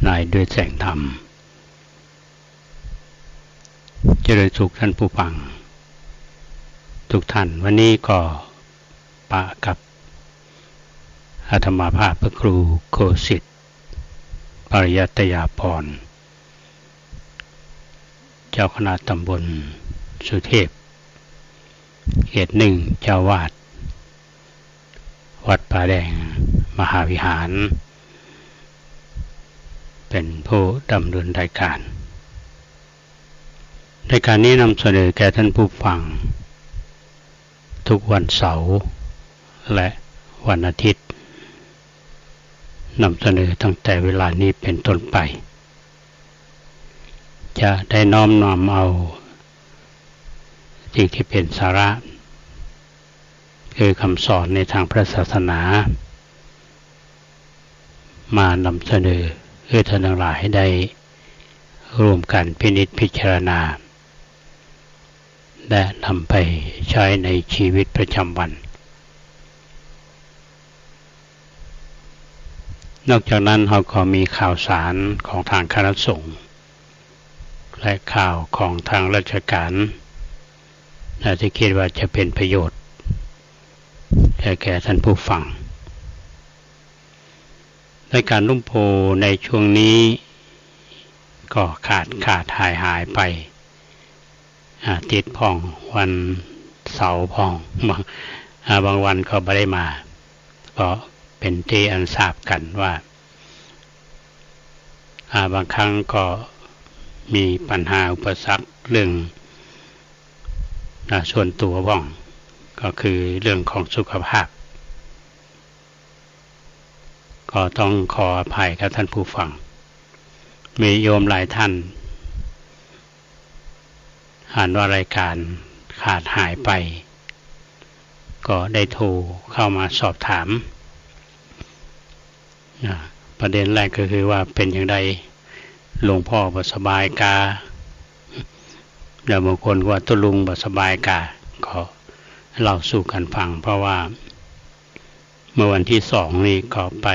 นายด้วยแสงธรรมเจริญสุขท่านผู้ฟังทุกท่านวันนี้ก็ปะกับอาตมาภาพพระครูโคสิทธิ์ปริยัตยาภรณ์เจ้าคณะตำบลสุเทพเขตหนึ่งเจ้าวาดวัดป่าแดงมหาวิหารเป็นผู้ดำเนินรายการนี้นำเสนอแก่ท่านผู้ฟังทุกวันเสาร์และวันอาทิตย์นำเสนอตั้งแต่เวลานี้เป็นต้นไปจะได้น้อมนำเอาสิ่งที่เป็นสาระคือคำสอนในทางพระศาสนามานำเสนอเพื่อท่านทั้งหลายให้ได้ร่วมกันพินิจพิจารณาและนำไปใช้ในชีวิตประจำวันนอกจากนั้นเราก็มีข่าวสารของทางคณะสงฆ์และข่าวของทางราชการที่คิดว่าจะเป็นประโยชน์แก่ท่านผู้ฟังรายการลุ่มโพในช่วงนี้ก็ขาดหายไปติดพ่องวันเสาร์พ่องบางวันก็ไม่ได้มาก็เป็นที่อันทราบกันว่าบางครั้งก็มีปัญหาอุปสรรคเรื่องส่วนตัวบ้างก็คือเรื่องของสุขภาพก็ต้องขออภัยกับท่านผู้ฟังมีโยมหลายท่านอ่านว่ารายการขาดหายไปก็ได้โทรเข้ามาสอบถามประเด็นแรกก็คือว่าเป็นอย่างไรหลวงพ่อบ่สบายกาเดี๋ยวบางคนว่าตุลุงบ่สบายกาก็เล่าสู่กันฟังเพราะว่าเมื่อวันที่2นี่ก็ไป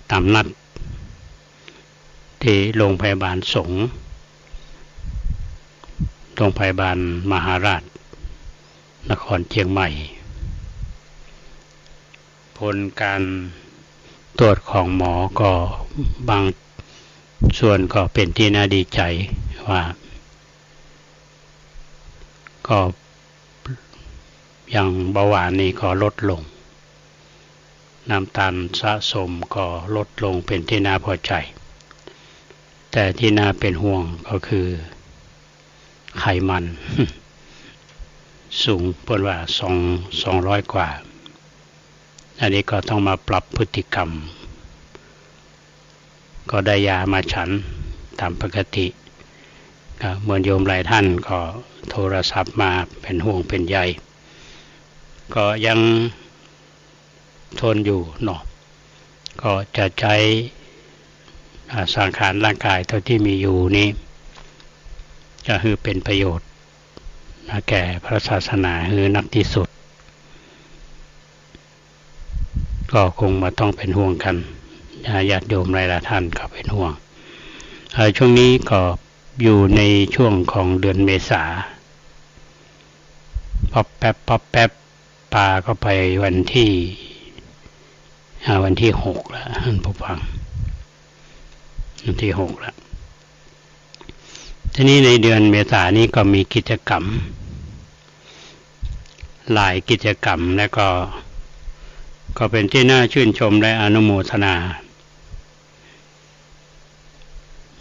ตามนัดที่โรงพยาบาลสงฆ์โรงพยาบาลมหาราชนครเชียงใหม่ผลการตรวจของหมอก็บางส่วนก็เป็นที่น่าดีใจว่าก็อย่างเบาหวานนี่ก็ลดลงน้ำตาลสะสมก็ลดลงเป็นที่น่าพอใจแต่ที่น่าเป็นห่วงก็คือไขมันสูงเพิ่นว่า200 กว่าอันนี้ก็ต้องมาปรับพฤติกรรมก็ได้ยามาฉันตามปกติก็เหมือนโยมหลายท่านก็โทรศัพท์มาเป็นห่วงเป็นใยก็ยังทนอยู่เนาะก็จะใช้สังขารร่างกายเท่าที่มีอยู่นี้จะคือเป็นประโยชน์แก่พระศาสนาคือนักที่สุดก็คงมาต้องเป็นห่วงกันญาติโยมหลายท่านก็เป็นห่วงช่วงนี้ก็อยู่ในช่วงของเดือนเมษาป๊อปแป๊บปาก็ไปวันที่6แล้วท่านผู้ฟังวันที่6แล้วทีนี้ในเดือนเมษายนนี้ก็มีกิจกรรมหลายกิจกรรมและก็เป็นที่น่าชื่นชมและอนุโมทนา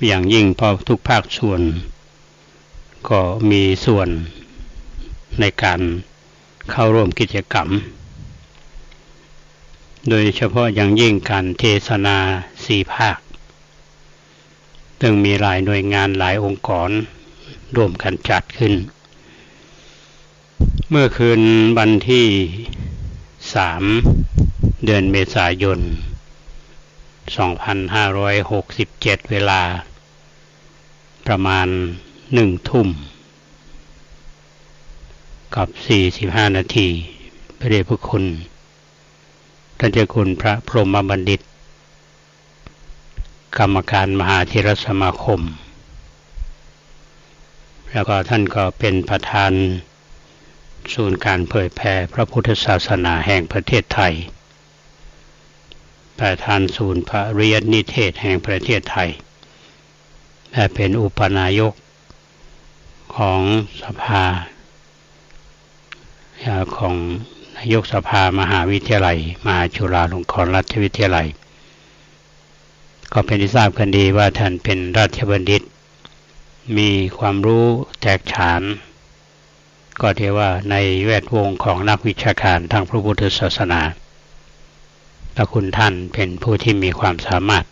อย่างยิ่งเพราะทุกภาคส่วนก็มีส่วนในการเข้าร่วมกิจกรรมโดยเฉพาะอย่างยิ่งการเทศนา4 ภาคซึ่งมีหลายหน่วยงานหลายองค์กรร่วมกันจัดขึ้นเมื่อคืนวันที่3เดือนเมษายน2567เวลาประมาณ1 ทุ่มกับ45 นาทีพระเดชพระคุณท่านเจ้าคุณพระพรหมบัณฑิต กรรมการมหาเถรสมาคมแล้วก็ท่านก็เป็นประธานศูนย์การเผยแผ่พระพุทธศาสนาแห่งประเทศไทยประธานศูนย์พระริยนิเทศแห่งประเทศไทยและเป็นอุปนายกของสภาของนายกสภามหาวิทยาลัยมหาจุฬาลงกรณราชวิทยาลัยก็เป็นที่ทราบกันดีว่าท่านเป็นราชบัณฑิตมีความรู้แตกฉานก็เรียกว่าในแวดวงของนักวิชาการทางพระพุทธศาสนาพระคุณท่านเป็นผู้ที่มีความสามารถ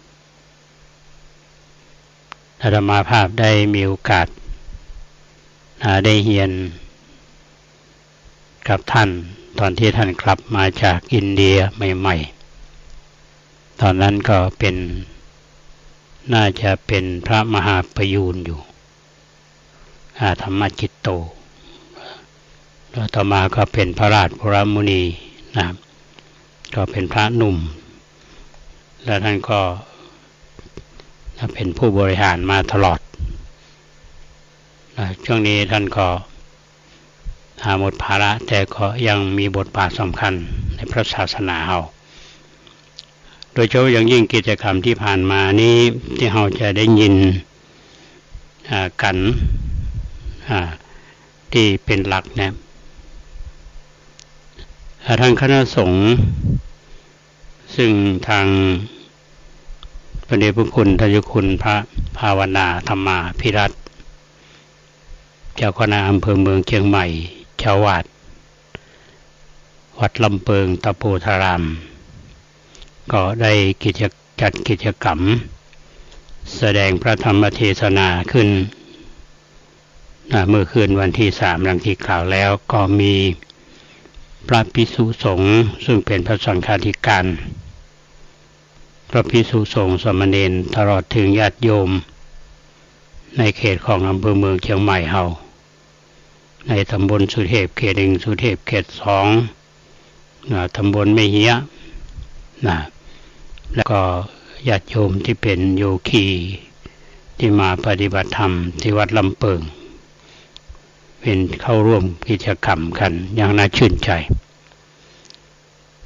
อาตมาภาพได้มีโอกาสได้เรียนกับท่านตอนที่ท่านกลับมาจากอินเดียใหม่ๆตอนนั้นก็เป็นน่าจะเป็นพระมหาประยูรอยู่ธรรมจิตโตแล้วต่อมาก็เป็นพระราชวรมุนีนะครับก็เป็นพระหนุ่มแล้วท่านก็เป็นผู้บริหารมาตลอดช่วงนี้ท่านก็หมดภาระแต่ก็ยังมีบทบาทสำคัญในพระศาสนาเราโดยเฉพาะอย่างยิ่งกิจกรรมที่ผ่านมานี้ที่เราจะได้ยินกันที่เป็นหลักเนี่ยทางคณะสงฆ์ซึ่งทางพระเดชพระคุณทายคุณพระภาวนาธรรมาภิรัตน์เจ้าคณะอำเภอเมืองเชียงใหม่เจ้าวาดวัดลำเปิงตะโพธารามก็ได้จัดกิจกรรมแสดงพระธรรมเทศนาขึ้นเมื่อคืนวันที่3ดังที่กล่าวแล้วก็มีพระภิกษุสงฆ์ซึ่งเป็นพระสังฆาธิการพระภิกษุสงฆ์สามเณรตลอดถึงญาติโยมในเขตของอำเภอเมืองเชียงใหม่เฮาในตำบลสุเทพเขต1สุเทพเขต2ตำบลแม่เหียแล้วก็ญาติโยมที่เป็นโยคีที่มาปฏิบัติธรรมที่วัดลำเปิงเป็นเข้าร่วมกิจกรรมกันอย่างน่าชื่นใจ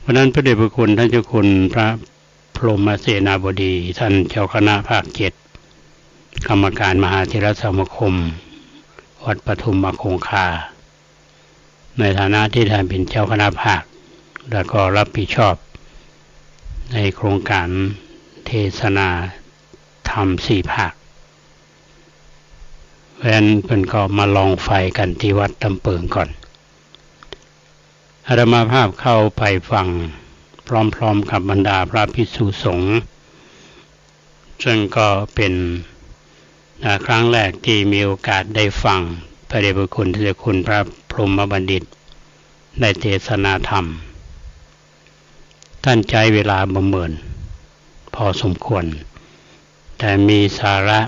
เพราะนั้นพระเดชพระคุณท่านเจ้าคุณพระพรหมเสนาบดีท่านเจ้าคณะภาค7กรรมการมหาเถรสมาคมวัดปทุมมคงคาในฐานะที่ท่านเป็นเจ้าคณะภาคแล้วก็รับผิดชอบในโครงการเทศนาธรรม4 ภาคเพราะฉะนั้นเพิ่นก็มาลองไฟกันที่วัดลำเปิงก่อนอาตมาภาพเข้าไปฟังพร้อมๆกับบรรดาพระภิกษุสงฆ์ซึ่งก็เป็นครั้งแรกที่มีโอกาสได้ฟังพระเดชพระคุณทศคุณพระพรหมบัณฑิตได้เทศนาธรรมท่านใช้เวลาประเมินพอสมควรแต่มีสาระ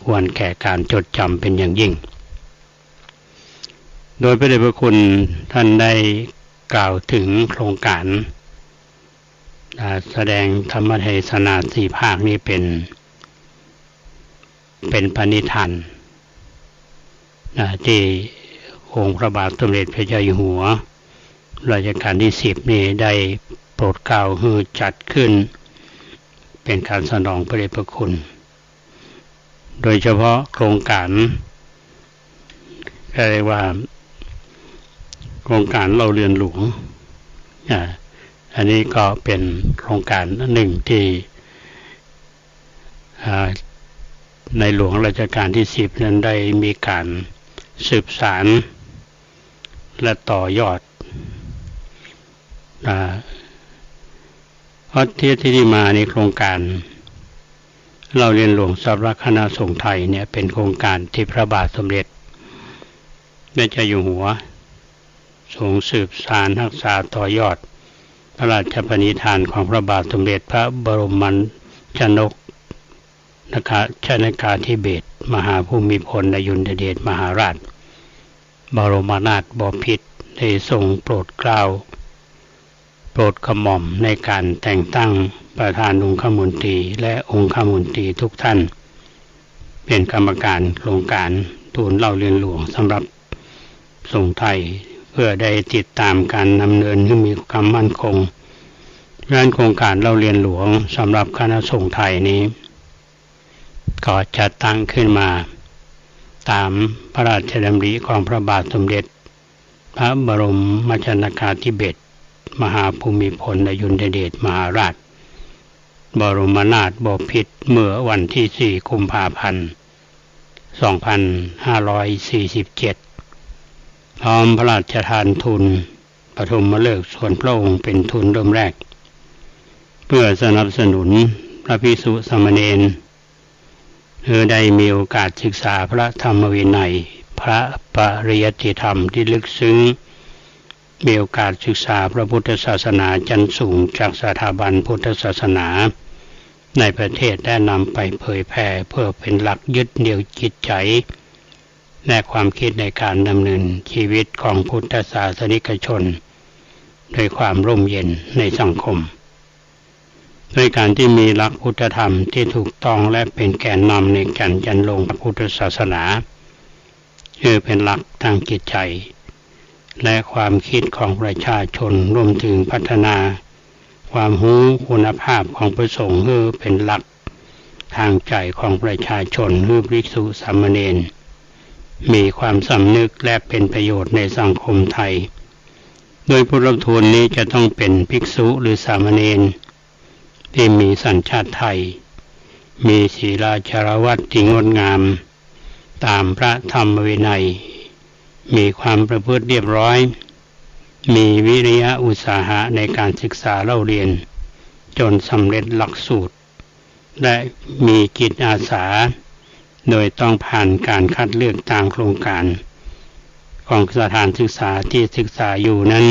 ควรแก่การจดจำเป็นอย่างยิ่งโดยพระเดชพระคุณท่านได้กล่าวถึงโครงการแสดงธรรมเทศนา4 ภาคนี้เป็นปณิธานที่องค์พระบาทสมเด็จพระเจ้าอยู่หัวรัชกาลที่10นี้ได้โปรดเกล้าให้จัดขึ้นเป็นการสนองพระเดชพระคุณโดยเฉพาะโครงการเรียกว่าโครงการเราเรือนหลวงอันนี้ก็เป็นโครงการหนึ่งที่ในหลวงรัชกาลที่10นั้นได้มีการสืบสานและต่อยอดเพราะที่มาในโครงการเราเรียนหลวงสำนักคณะสงฆ์ไทยเนี่ยเป็นโครงการที่พระบาทสมเด็จพระเจ้าอยู่หัวทรงสืบสานรักษาต่อยอดพระราชปณิธานของพระบาทสมเด็จพระบรมชนกชนกาธิเบศรมหาภูมิพลอดุลยเดชมหาราชบรมนาถบพิตรได้ทรงโปรดเกล้า โปรดกระหม่อมในการแต่งตั้งประธานองคมนตรีและองคมนตรีทุกท่านเป็นกรรมการโครงการทูลเล่าเรียนหลวงสำหรับสงฆ์ไทยเพื่อได้ติดตามการดำเนินให้มีความมั่นคงงานโครงการเล่าเรียนหลวงสำหรับคณะสงฆ์ไทยนี้ก็จะตั้งขึ้นมาตามพระราชดำริของพระบาทสมเด็จพระบรมชนกาธิเบศรมหาภูมิพลอดุลยเดชมหาราชบรมนาถบพิตรเมื่อวันที่4 กุมภาพันธ์ 2547 พร้อมพระราชทานทุนปฐมฤกษ์ส่วนพระองค์เป็นทุนเริ่มแรกเพื่อสนับสนุนพระภิกษุสามเณรได้มีโอกาสศึกษาพระธรรมวินัยพระปริยัติธรรมที่ลึกซึ้งมีโอกาสศึกษาพระพุทธศาสนาชั้นสูงจากสถาบันพุทธศาสนาในประเทศได้นำไปเผยแผ่เพื่อเป็นหลักยึดเหนี่ยวจิตใจและความคิดในการดำเนินชีวิตของพุทธศาสนิกชนโดยความร่มเย็นในสังคมด้วยการที่มีหลักพุทธธรรมที่ถูกต้องและเป็นแกนนำในการจันลงพระพุทธศาสนาคือเป็นหลักทางจิตใจและความคิดของประชาชนรวมถึงพัฒนาความรู้คุณภาพของพระสงฆ์คือเป็นหลักทางใจของประชาชนคือภิกษุสามเณรมีความสำนึกและเป็นประโยชน์ในสังคมไทยโดยผู้รับทุนนี้จะต้องเป็นภิกษุหรือสามเณรที่มีสัญชาติไทยมีศีลจารวัตที่งดงามตามพระธรรมวินัยมีความประพฤติเรียบร้อยมีวิริยะอุตสาหะในการศึกษาเล่าเรียนจนสำเร็จหลักสูตรและมีจิตอาสาโดยต้องผ่านการคัดเลือกตามโครงการของสถานศึกษาที่ศึกษาอยู่นั้น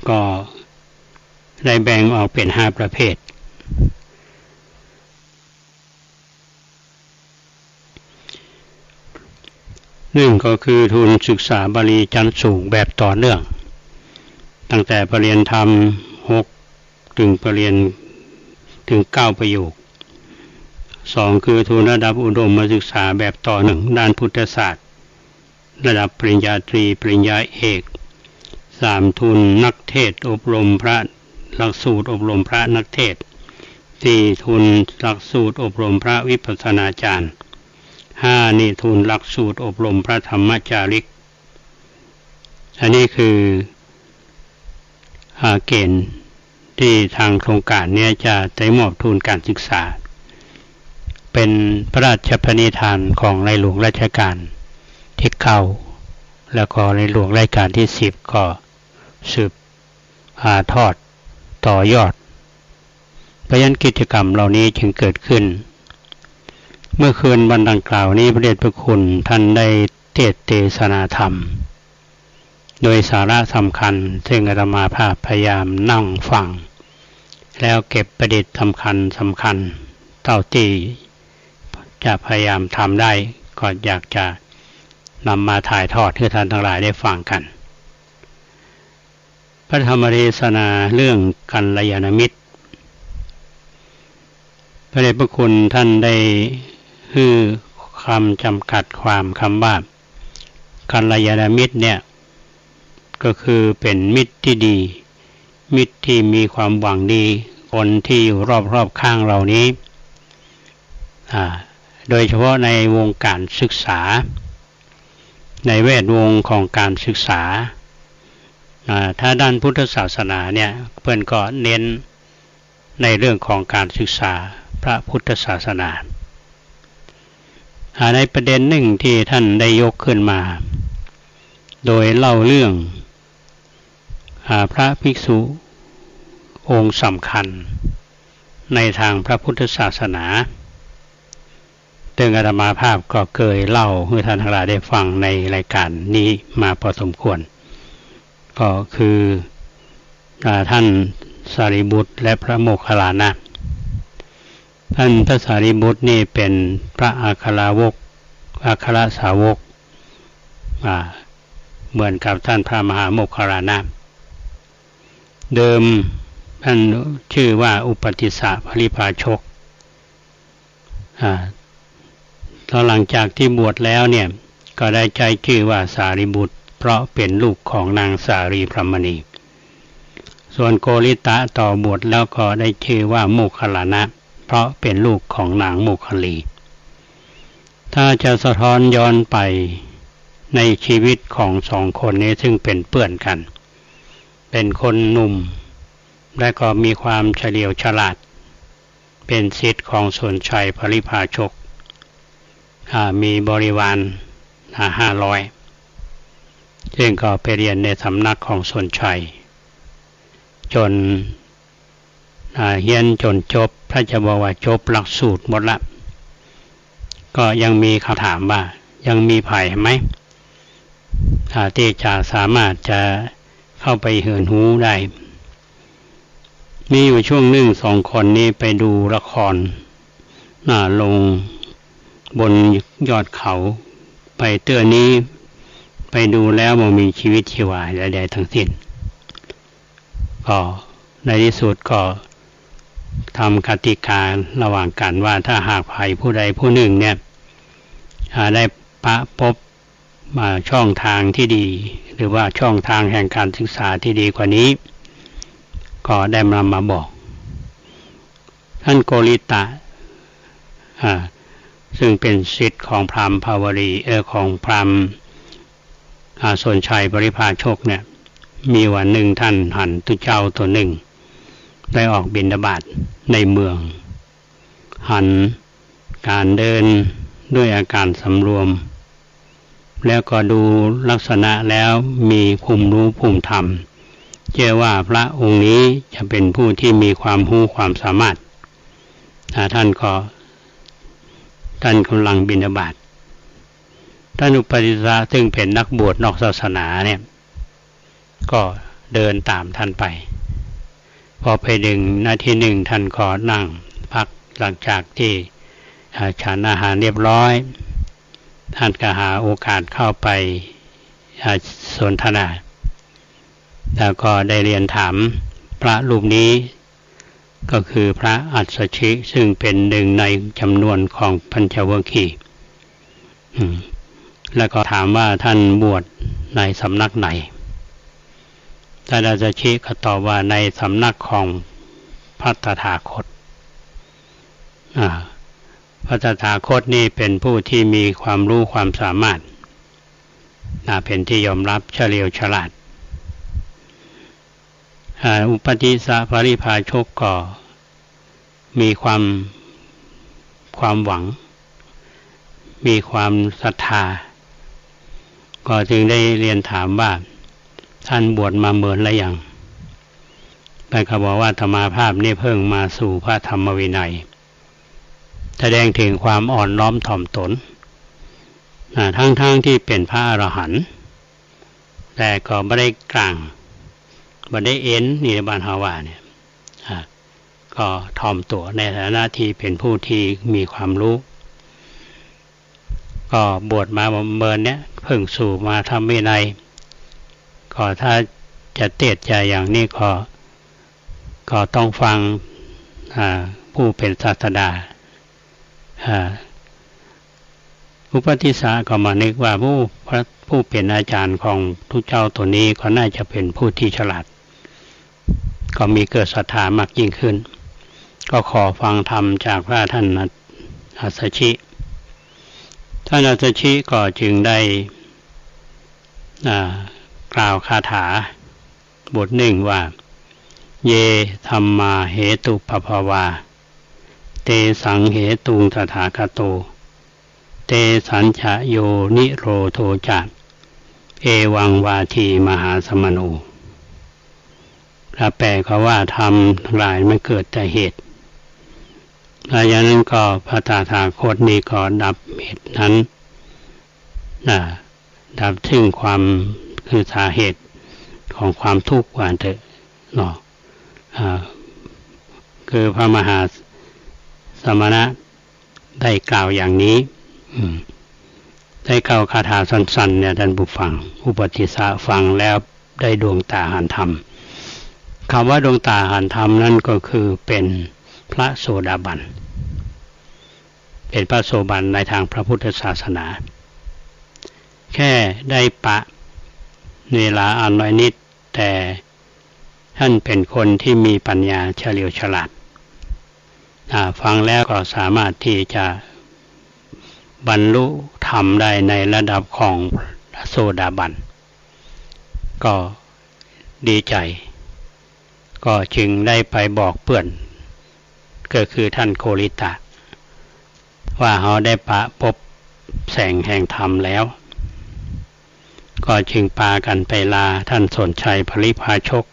ก็ได้แบ่งออกเป็น5ประเภทหนึ่งก็คือทุนศึกษาบาลีชั้นสูงแบบต่อเนื่องตั้งแต่ปรริญญาธรรม6ถึงปรริญญาถึง9ประโยค2คือทุนระดับอุดมศึกษาแบบต่อเนื่องด้านพุทธศาสตร์ระดับปริญญาตรีปริญญาเอก3ทุนนักเทศอบรมพระหลักสูตรอบรมพระนักเทศ4ทุนหลักสูตรอบรมพระวิปัสสนาจารย์5นี่ทุนหลักสูตรอบรมพระธรรมจาริกอันนี้คือเกณฑ์ที่ทางโครงการเนี่ยจะได้มอบทุนการศึกษาเป็นพระราชปณิธานของในหลวงรัชกาลที่9แล้วก็ในหลวงรัชกาลที่10ก็สืบทอดต่อยอดเพราะฉะนั้นกิจกรรมเหล่านี้จึงเกิดขึ้นเมื่อคืนวันดังกล่าวนี้พระเดชพระคุณท่านได้เทศนาธรรมโดยสาระสำคัญซึ่งอาตมาภาพพยายามนั่งฟังแล้วเก็บประเด็นสำคัญเท่าที่จะพยายามทำได้ก็อยากจะนำมาถ่ายทอดให้ท่านทั้งหลายได้ฟังกันพระธรรมเทศนาเรื่องกัลยาณมิตรพระเดชพระคุณท่านได้คือคำจำกัดความคำว่ากัลยาณมิตรเนี่ยก็คือเป็นมิตรที่ดีมิตรที่มีความหวังดีคนที่อยู่รอบข้างเรานี้โดยเฉพาะในวงการศึกษาในแวดวงของการศึกษาถ้าด้านพุทธศาสนาเนี่ยเพื่อนก็เน้นในเรื่องของการศึกษาพระพุทธศาสนาในประเด็นหนึ่งที่ท่านได้ยกขึ้นมาโดยเล่าเรื่องพระภิกษุองค์สำคัญในทางพระพุทธศาสนาซึ่งอาตมาภาพก็เคยเล่าให้ท่านทั้งหลายได้ฟังในรายการนี้มาพอสมควรก็คือท่านสารีบุตรและพระโมคคัลลานะท่านพระสารีบุตรนี่เป็นพระอัครสาวกเหมือนกับท่านพระมหาโมคคัลลานะ เดิมท่านชื่อว่าอุปติสสะปริภาชกตอนหลังจากที่บวชแล้วเนี่ยก็ได้ใจชื่อว่าสารีบุตรเพราะเป็นลูกของนางสารีพรหมณีส่วนโกริตะต่อบวชแล้วก็ได้ชื่อว่าโมคคัลลานะเพราะเป็นลูกของนางโมคคัลลีถ้าจะสะท้อนย้อนไปในชีวิตของสองคนนี้ซึ่งเป็นเพื่อนกันเป็นคนหนุ่มและก็มีความเฉลียวฉลาดเป็นศิษย์ของสนชัยปริภาชกมีบริวาร500ซึ่งก็ไปเรียนในสำนักของสนชัยจนเรียนจนจบถ้าจะบอกว่าจบหลักสูตรหมดละก็ยังมีคำถามว่ายังมีไผ่ไหมที่จะสามารถจะเข้าไปเหินหูได้มีอยู่ช่วงหนึ่งสองคนนี้ไปดูละครลงบนยอดเขาไปเตื้อนี้ไปดูแล้วมันมีชีวิตชีวาใดๆทั้งสิ้นก็ในที่สุดก็ทำกติการะหว่างกันว่าถ้าหากใครผู้ใดผู้หนึ่งเนี่ยได้พบช่องทางที่ดีหรือว่าช่องทางแห่งการศึกษาที่ดีกว่านี้ก็ได้มาบอกท่านโกริตะซึ่งเป็นศิษย์ของพราหมณ์ภาวรีของพราหมณ์สนชัยปริภาชกเนี่ยมีวันหนึ่งท่านหันตุเจ้าตัวหนึ่งได้ออกบิณฑบาตในเมืองหันการเดินด้วยอาการสำรวมแล้วก็ดูลักษณะแล้วมีภูมิรู้ภูมิธรรมเชื่อว่าพระองค์นี้จะเป็นผู้ที่มีความรู้ความสามารถท่านกำลังบิณฑบาตท่านอุปติสสะซึ่งเป็นนักบวชนอกศาสนาเนี่ยก็เดินตามท่านไปพอไปถึงนาทีหนึ่งท่านก็นั่งพักหลังจากที่ฉันอาหารเรียบร้อยท่านก็หาโอกาสเข้าไปสนทนาแล้วก็ได้เรียนถามพระรูปนี้ก็คือพระอัสสชิซึ่งเป็นหนึ่งในจำนวนของปัญจวัคคีย์แล้วก็ถามว่าท่านบวชในสำนักไหนท่านอัสสชิก็ตอบว่าในสำนักของพระตถาคตพระตถาคตนี่เป็นผู้ที่มีความรู้ความสามารถเป็นที่ยอมรับเฉลียวฉลาดอุปติสสะปริภาชกก็มีความหวังมีความศรัทธาก็จึงได้เรียนถามว่าท่านบวชมาเมื่อไรยังท่านก็บอกว่าธรรมาภาพนี่เพิ่งมาสู่พระธรรมวินัยแสดงถึงความอ่อนน้อมถ่อมตนทั้งที่เป็นพระอรหันต์แต่ก็ไม่ได้กลางไม่ได้เอ็นนี่บ้านฮาวาเนี่ยก็ถ่อมตัวในฐานะที่เป็นผู้ที่มีความรู้ก็บวชมาเมื่อเนี้ยเพิ่งสู่มาทำวินัยก็ถ้าจะเตะใจอย่างนี้ก็ต้องฟังผู้เป็นศาสดาอุปติสสะก็มานึกว่าผู้เป็นอาจารย์ของทุกเจ้าตัวนี้ก็น่าจะเป็นผู้ที่ฉลาดก็มีเกิดศรัทธามากยิ่งขึ้นก็ขอฟังธรรมจากพระท่านอัสสชิท่านอัสสชิก็จึงได้กล่าวคาถาบทหนึ่งว่าเยธัมมาเหตุปภวาเตสังเหตุงตถาคโตเตสัญชโยนิโรโทจะเอวังวาทีมหาสมโนแปลก็ว่าธรรมทั้งหลายมันเกิดแต่เหตุดังนั้นก็พระตถาคตนี้ก็ดับเหตุนั้นดับซึ่งความคือสาเหตุของความทุกข์ว่าเถอะเนาะคือพระมหาสมณะได้กล่าวอย่างนี้ได้กล่าวคาถาสั้นๆเนี่ยท่านผู้ฟังอุปติสสะฟังแล้วได้ดวงตาเห็นธรรม คำว่าดวงตาเห็นธรรมนั่นก็คือเป็นพระโสดาบันเป็นพระโสดาบันในทางพระพุทธศาสนาแค่ได้ปะเวลาอันน้อยนิดแต่ท่านเป็นคนที่มีปัญญาเฉลียวฉลาดฟังแล้วก็สามารถที่จะบรรลุธรรมได้ในระดับของโสดาบันก็ดีใจก็จึงได้ไปบอกเพื่อนก็คือท่านโคลิตะว่าเขาได้พบแสงแห่งธรรมแล้วก็จึงพากันไปลาท่านสนชัยปริภาชก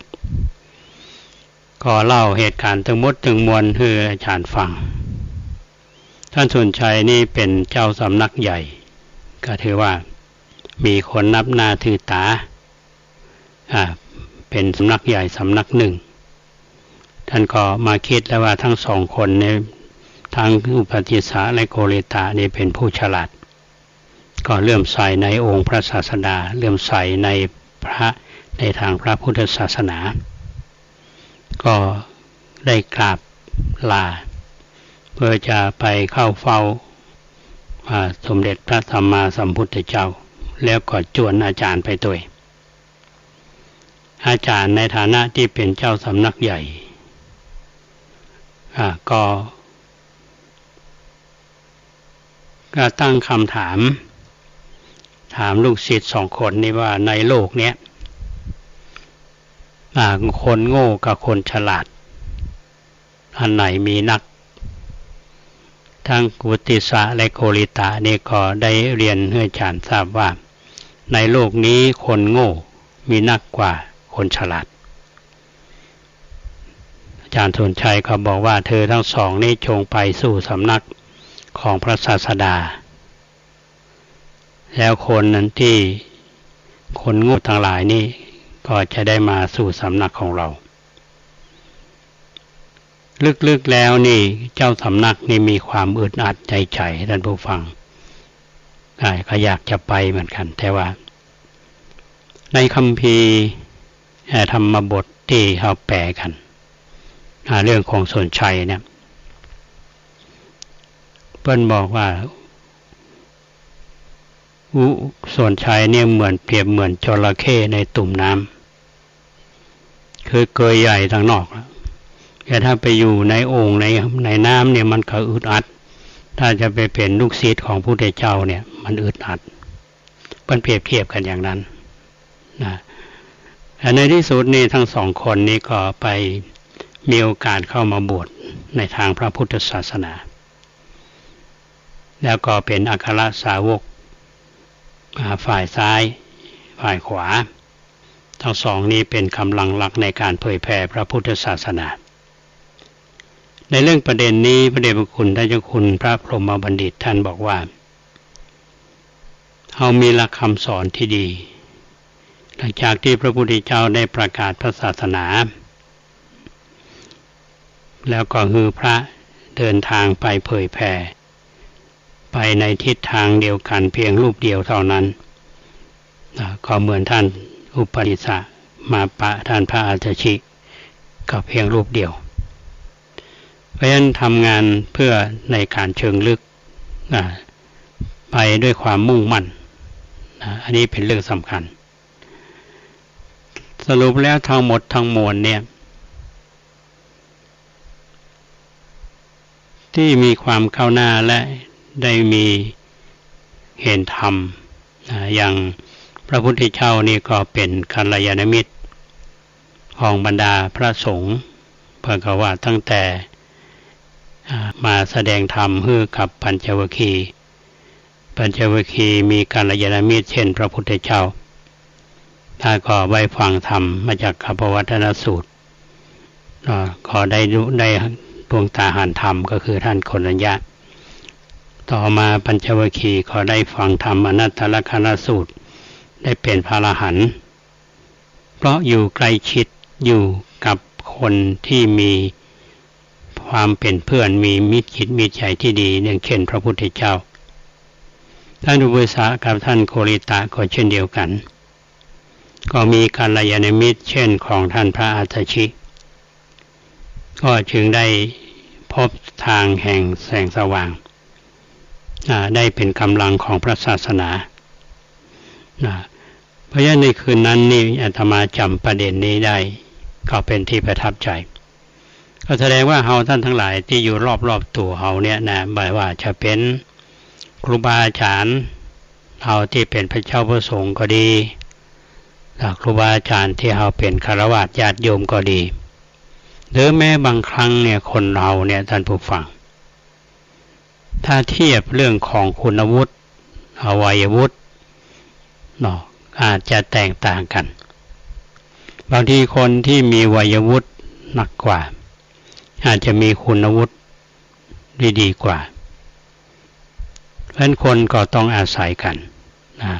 ก็เล่าเหตุการณ์ทั้งหมดทั้งมวลให้อาจารย์ฟังท่านสนชัยนี่เป็นเจ้าสำนักใหญ่ก็ถือว่ามีคนนับหน้าถือตาเป็นสำนักใหญ่สำนักหนึ่งท่านก็มาคิดแล้วว่าทั้งสองคนในทั้งอุปติสสะและโกริตะนี่เป็นผู้ฉลาดก็เลื่อมใสในองค์พระศาสดาเลื่อมใสในพระในทางพระพุทธศาสนาก็ได้กราบลาเพื่อจะไปเข้าเฝ้าสมเด็จพระสัมมาสัมพุทธเจ้าแล้วก็จวนอาจารย์ไปด้วยอาจารย์ในฐานะที่เป็นเจ้าสำนักใหญ่ก็ตั้งคำถามลูกศิษย์สองคนนี้ว่าในโลกเนี้ยคนโง่กับคนฉลาดอันไหนมีนักทั้งกุติสะและโกริตะนี่ก็ได้เรียนให้อาจารย์ทราบว่าในโลกนี้คนโง่มีนักกว่าคนฉลาดอาจารย์สนชัยก็บอกว่าเธอทั้งสองนี้จงไปสู่สำนักของพระศาสดาแล้วคนนั้นที่คนโง่ทั้งหลายนี่ก็จะได้มาสู่สำนักของเราลึกๆแล้วนี่เจ้าสำนักนี่มีความอึดอัดใจท่านผู้ฟังก็อยากจะไปเหมือนกันแต่ว่าในคัมภีร์ธรรมบทที่เขาแปลกันเรื่องของสนชัยเนี่ยเพิ่นบอกว่าสนชัยเนี่ยเปรียบเหมือนจระเข้ในตุ่มน้ำคือเกยใหญ่ทางนอกแต่ถ้าไปอยู่ในโอ่งในน้ำเนี่ยมันก็อึดอัดถ้าจะไปเป็นลูกศิษย์ของพระพุทธเจ้าเนี่ยมันอึดอัดเปรียบเทียบกันอย่างนั้นนะในที่สุดนี่ทั้งสองคนนี้ก็ไปมีโอกาสเข้ามาบวชในทางพระพุทธศาสนาแล้วก็เป็นอัครสาวกฝ่ายซ้ายฝ่ายขวาทั้งสองนี้เป็นกำลังหลักในการเผยแผ่พระพุทธศาสนาในเรื่องประเด็นนี้พระเดชพระคุณท่านเจ้าคุณพระพรหมบัณฑิตท่านบอกว่าเรามีหลักคำสอนที่ดีหลังจากที่พระพุทธเจ้าได้ประกาศพระศาสนาแล้วก็คือพระเดินทางไปเผยแผ่ไปในทิศทางเดียวกันเพียงรูปเดียวเท่านั้นก็เหมือนท่านอุปติสสะมาปะท่านพระอาจฉิก็เพียงรูปเดียวเพราะฉะนั้นทำงานเพื่อในการเชิงลึกไปด้วยความมุ่งมั่นอันนี้เป็นเรื่องสำคัญสรุปแล้วทั้งหมดทั้งมวลเนี่ยที่มีความก้าวหน้าและได้มีเห็นธรรมอย่างพระพุทธเจ้านี่ก็เป็นกัลยาณมิตรของบรรดาพระสงฆ์เพราะว่าตั้งแต่มาแสดงธรรมให้กับปัญจวัคคีย์มีกัลยาณมิตรเช่นพระพุทธเจ้าถ้าก็ไว้ฟังธรรมมาจากกัปปวัฏฏนสูตรก็ได้ดวงตาเห็นธรรมก็คือท่านโกณัญญะต่อมาปัญจวัคคีย์ก็ได้ฟังธรรมอนัตตลักขณสูตรได้เป็นพระอรหันต์เพราะอยู่ใกล้ชิดอยู่กับคนที่มีความเป็นเพื่อนมีมิตรจิตมิตรใจที่ดีอย่างเช่นพระพุทธเจ้าท่านอุปสะกับท่านโกริตะก็เช่นเดียวกันก็มีกัลยาณมิตรเช่นของท่านพระอาจฉิ ก็จึงได้พบทางแห่งแสงสว่างได้เป็นกำลังของพระศาสนาเพราะฉะนั้นในคืนนั้นนี่อาตมาจำประเด็นนี้ได้ก็เป็นที่ประทับใจก็แสดงว่าเฮาท่านทั้งหลายที่อยู่รอบๆตัวเฮาเนี่ยนะไม่ว่าจะเป็นครูบาอาจารย์เฮาที่เป็นพระเจ้าพระสงฆ์ก็ดีครูบาอาจารย์ที่เฮาเป็นฆราวาสญาติโยมก็ดีหรือแม้บางครั้งเนี่ยคนเราเนี่ยท่านผู้ฟังถ้าเทียบเรื่องของคุณวุฒิอวัยวุฒิเนาะอาจจะแตกต่างกันบางทีคนที่มีวัยวุฒิหนักกว่าอาจจะมีคุณวุฒิดีกว่าเพราะฉะนั้นคนก็ต้องอาศัยกันนะ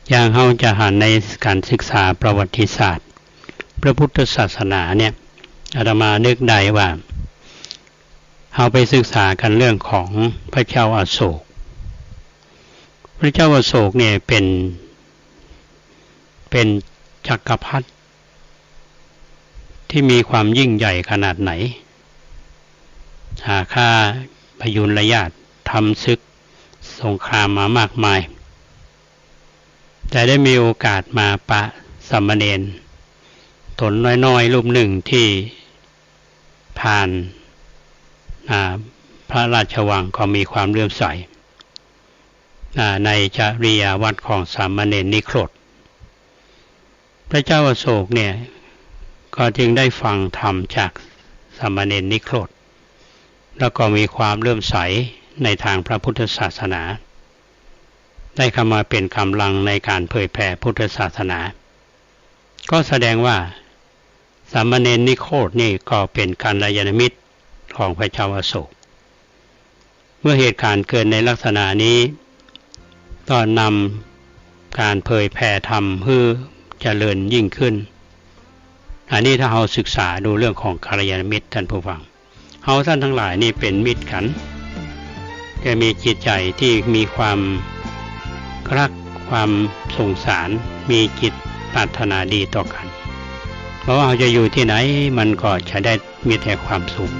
อย่างเราจะหันในการศึกษาประวัติศาสตร์พระพุทธศาสนาเนี่ยอาตมานึกได้ว่าเราไปศึกษากันเรื่องของพระเจ้าอโศกพระเจ้าอโศกเนี่ยเป็นจักรพรรดิที่มีความยิ่งใหญ่ขนาดไหนหาค่าพยุรญาติทำศึกสงครามมามากมายแต่ได้มีโอกาสมาปะสามเณรตนน้อยๆรูปหนึ่งที่ผ่านพระราชวังก็มีความเลื่อมใสในจริยวัตรของสามเณรนิโครธพระเจ้าอโศกเนี่ยก็จึงได้ฟังธรรมจากสามเณรนิโครธแล้วก็มีความเลื่อมใสในทางพระพุทธศาสนาได้เข้ามาเป็นกำลังในการเผยแผ่พุทธศาสนาก็แสดงว่าสามเณรนิโครธนี่ก็เป็นกัลยาณมิตรของพระเจ้าอโศกเมื่อเหตุการณ์เกิดในลักษณะนี้ก็นำการเผยแผ่ธรรมให้เจริญยิ่งขึ้นอันนี้ถ้าเราศึกษาดูเรื่องของกัลยาณมิตรท่านผู้ฟังเราท่านทั้งหลายนี่เป็นมิตรกันจะมีจิตใจที่มีความรักความสงสารมีจิตปรารถนาดีต่อกันเพราะว่าเราจะอยู่ที่ไหนมันก็จะได้มีแต่ความสุข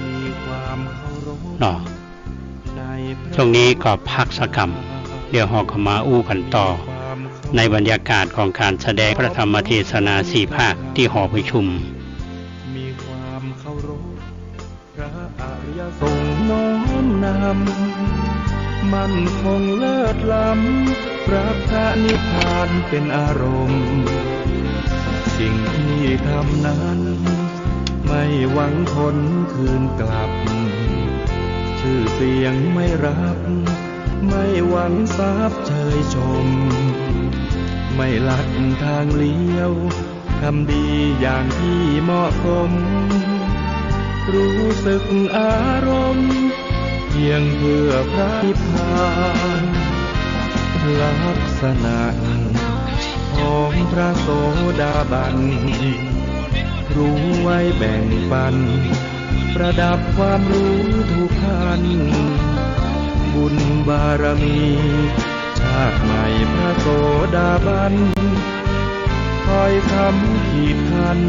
เนาะช่วงนี้ก็พักสักกรรมเดี๋ยวเราก็มาอู้กันต่อในบรรยากาศของการแสดงพระธรรมเทศนา4 ภาคที่หอประชุมมีความเคารพพระอริยสงฆ์น้อมนำมั่นคงเลิศล้ำพระพระนิพพานเป็นอารมณ์สิ่งที่ทำนั้นไม่หวังผลคืนกลับชื่อเสียงไม่รับไม่หวังทรัพย์เชยชมไม่ลัดทางเลี้ยวทำดีอย่างที่เหมาะสมรู้สึกอารมณ์เพียงเพื่อพระนิพพานลักษณะของพระโสดาบันรู้ไว้แบ่งปันประดับความรู้ทุกขันบุญบารมีชาติใหม่พระโสดาบันคอยคำขีดคัน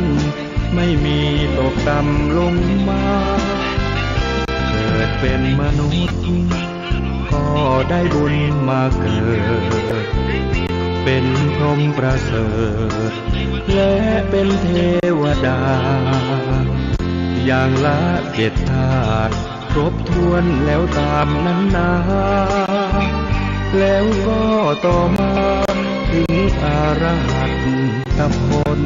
ไม่มีตกต่ำลงมาเกิดเป็นมนุษย์ก็ได้บุญมาเกิดเป็นพรหมประเสริฐและเป็นเทวดาอย่างละ7 ธาตุครบถ้วนแล้วตามนั้นนาแล้วก็ต่อมาถึงอรหัตผล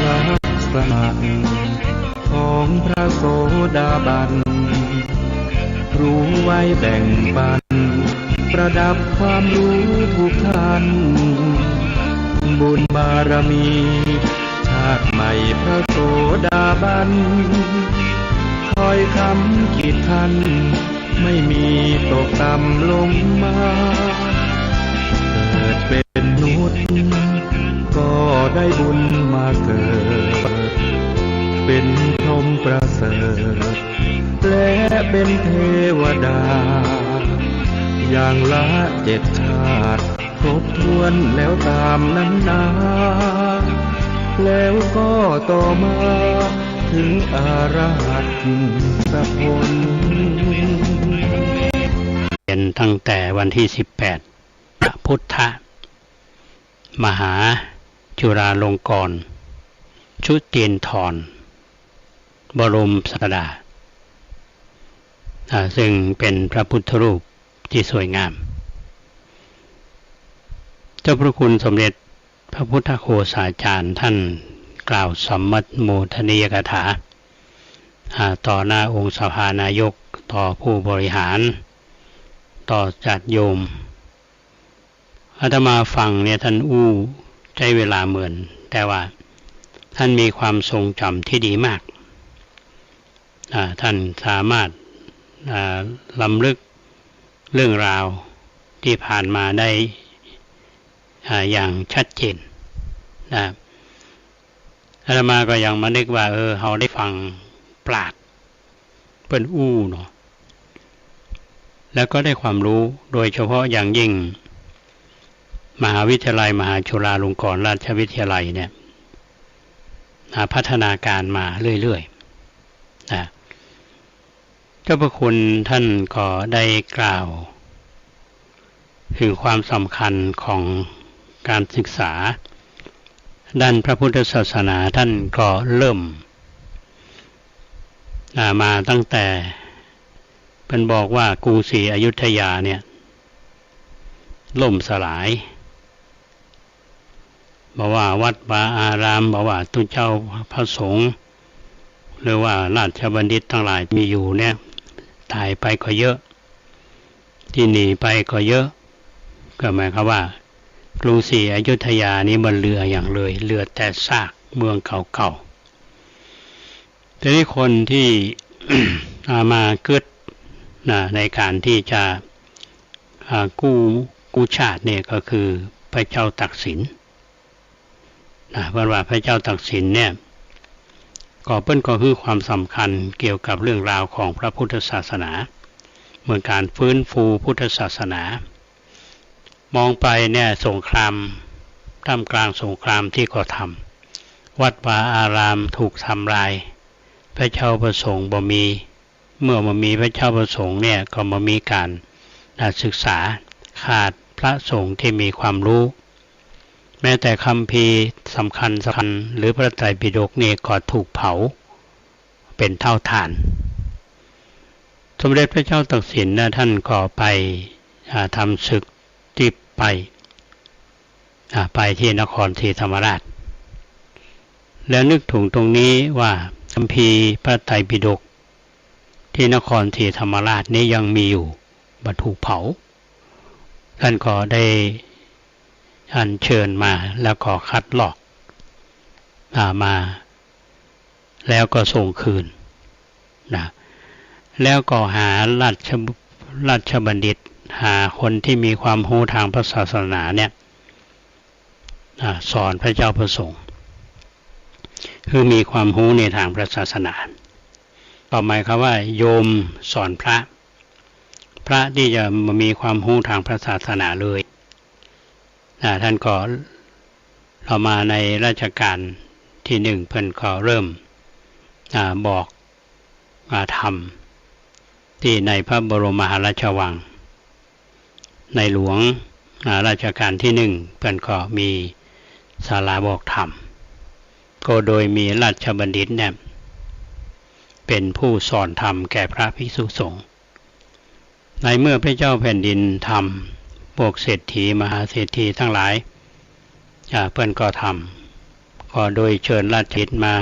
ลักษณะของพระโสดาบันรู้ไว้แบ่งปันประดับความรู้ทุกท่านบุญบารมีชาติใหม่พระโสดาบันคอยคำกีดคันไม่มีตกต่ำลงมาเกิดเป็นมนุษย์ก็ได้บุญมาเกิดเป็นพรหมประเสริฐ เป็นเทวดาอย่างละ7 ชาติครบถ้วนแล้วตามนั้นนาแล้วก็ต่อมาถึงอรหัตตผลเรียนตั้งแต่วันที่18พระพุทธมหาจุฬาลงกรณ์ชุตินทรบรมศาสดาซึ่งเป็นพระพุทธรูปที่สวยงามเจ้าพระคุณสมเด็จพระพุทธโฆษาจารย์ท่านกล่าวสัมมัตโมทนียกถาต่อหน้าองค์สภานายกต่อผู้บริหารต่อญาติโยมอาตมาฟังเนี่ยท่านใช้เวลาเหมือนแต่ว่าท่านมีความทรงจำที่ดีมากท่านสามารถลำลึกเรื่องราวที่ผ่านมาได้อย่างชัดเจนนะอาตมาก็ยังมานึกว่าเราได้ฟังปราชญ์เปิ้นเนาะแล้วก็ได้ความรู้โดยเฉพาะอย่างยิ่งมหาวิทยาลัยมหาจุฬาลงกรณราชวิทยาลัยเนี่ยพัฒนาการมาเรื่อยๆนะเจ้าพระคุณท่านก็ได้กล่าวถึงความสำคัญของการศึกษาด้านพระพุทธศาสนาท่านก็เริ่มมาตั้งแต่เป็นบอกว่ากรุงศรีอยุธยาเนี่ยล่มสลายบอกว่าวัดวาอารามบอกว่าตุเจ้าพระสงฆ์หรือว่าราชบัณฑิตทั้งหลายมีอยู่เนี่ยตายไปก็เยอะที่หนีไปก็เยอะก็หมายความว่ากรุงศรีอยุธยานี้มันเหลืออย่างเลยเหลือแต่ซากเมืองเก่าๆแต่ที่คนที่ มาเกิดในการที่จะกู้ชาติเนี่ยก็คือพระเจ้าตักสินเพราะว่าพระเจ้าตักสินเนี่ยก็คือความสำคัญเกี่ยวกับเรื่องราวของพระพุทธศาสนาเหมือนการฟื้นฟูพุทธศาสนามองไปเนี่ยสงครามท่ามกลางสงครามที่ก็ทำวัดวาอารามถูกทำลายพระเจ้าประสงค์บ่มีเมื่อมีพระเจ้าประสงค์เนี่ยก็มามีการศึกษาขาดพระสงฆ์ที่มีความรู้แม้แต่คัมภีร์สำคัญหรือพระไตรปิฎกนี่ก็ถูกเผาเป็นเท่าฐานสมเด็จพระเจ้าตักสินท่านก็ไปทำศึกที่ไปที่นครศรีธรรมราชแล้วนึกถึงตรงนี้ว่าคัมภีร์พระไตรปิฎกที่นครศรีธรรมราชนี้ยังมีอยู่บ่ถูกเผาท่านก็ได้อัญเชิญมาแล้วก็คัดลอกมาแล้วก็ส่งคืนนะแล้วก็หาราชบัณฑิตหาคนที่มีความรู้ทางพระศาสนาเนี่ยสอนพระเจ้าประสงค์คือมีความรู้ในทางพระศาสนาต่อมาครับว่าโยมสอนพระที่จะมีความรู้ทางพระศาสนาเลยท่านก็เรามาในราชการที่1เพิ่นก็เริ่มบอกธรรมที่ในพระบรมมหาราชวังในหลวงราชการที่1เพิ่นก็มีศาลาบอกธรรมก็โดยมีราชบัณฑิตเนี่ยเป็นผู้สอนธรรมแก่พระภิกษุสงฆ์ในเมื่อพระเจ้าแผ่นดินทำพวกเศรษฐีมหาเศรษฐีทั้งหลายเพื่อนก็ทำก็โดยเชิญราชกิจมา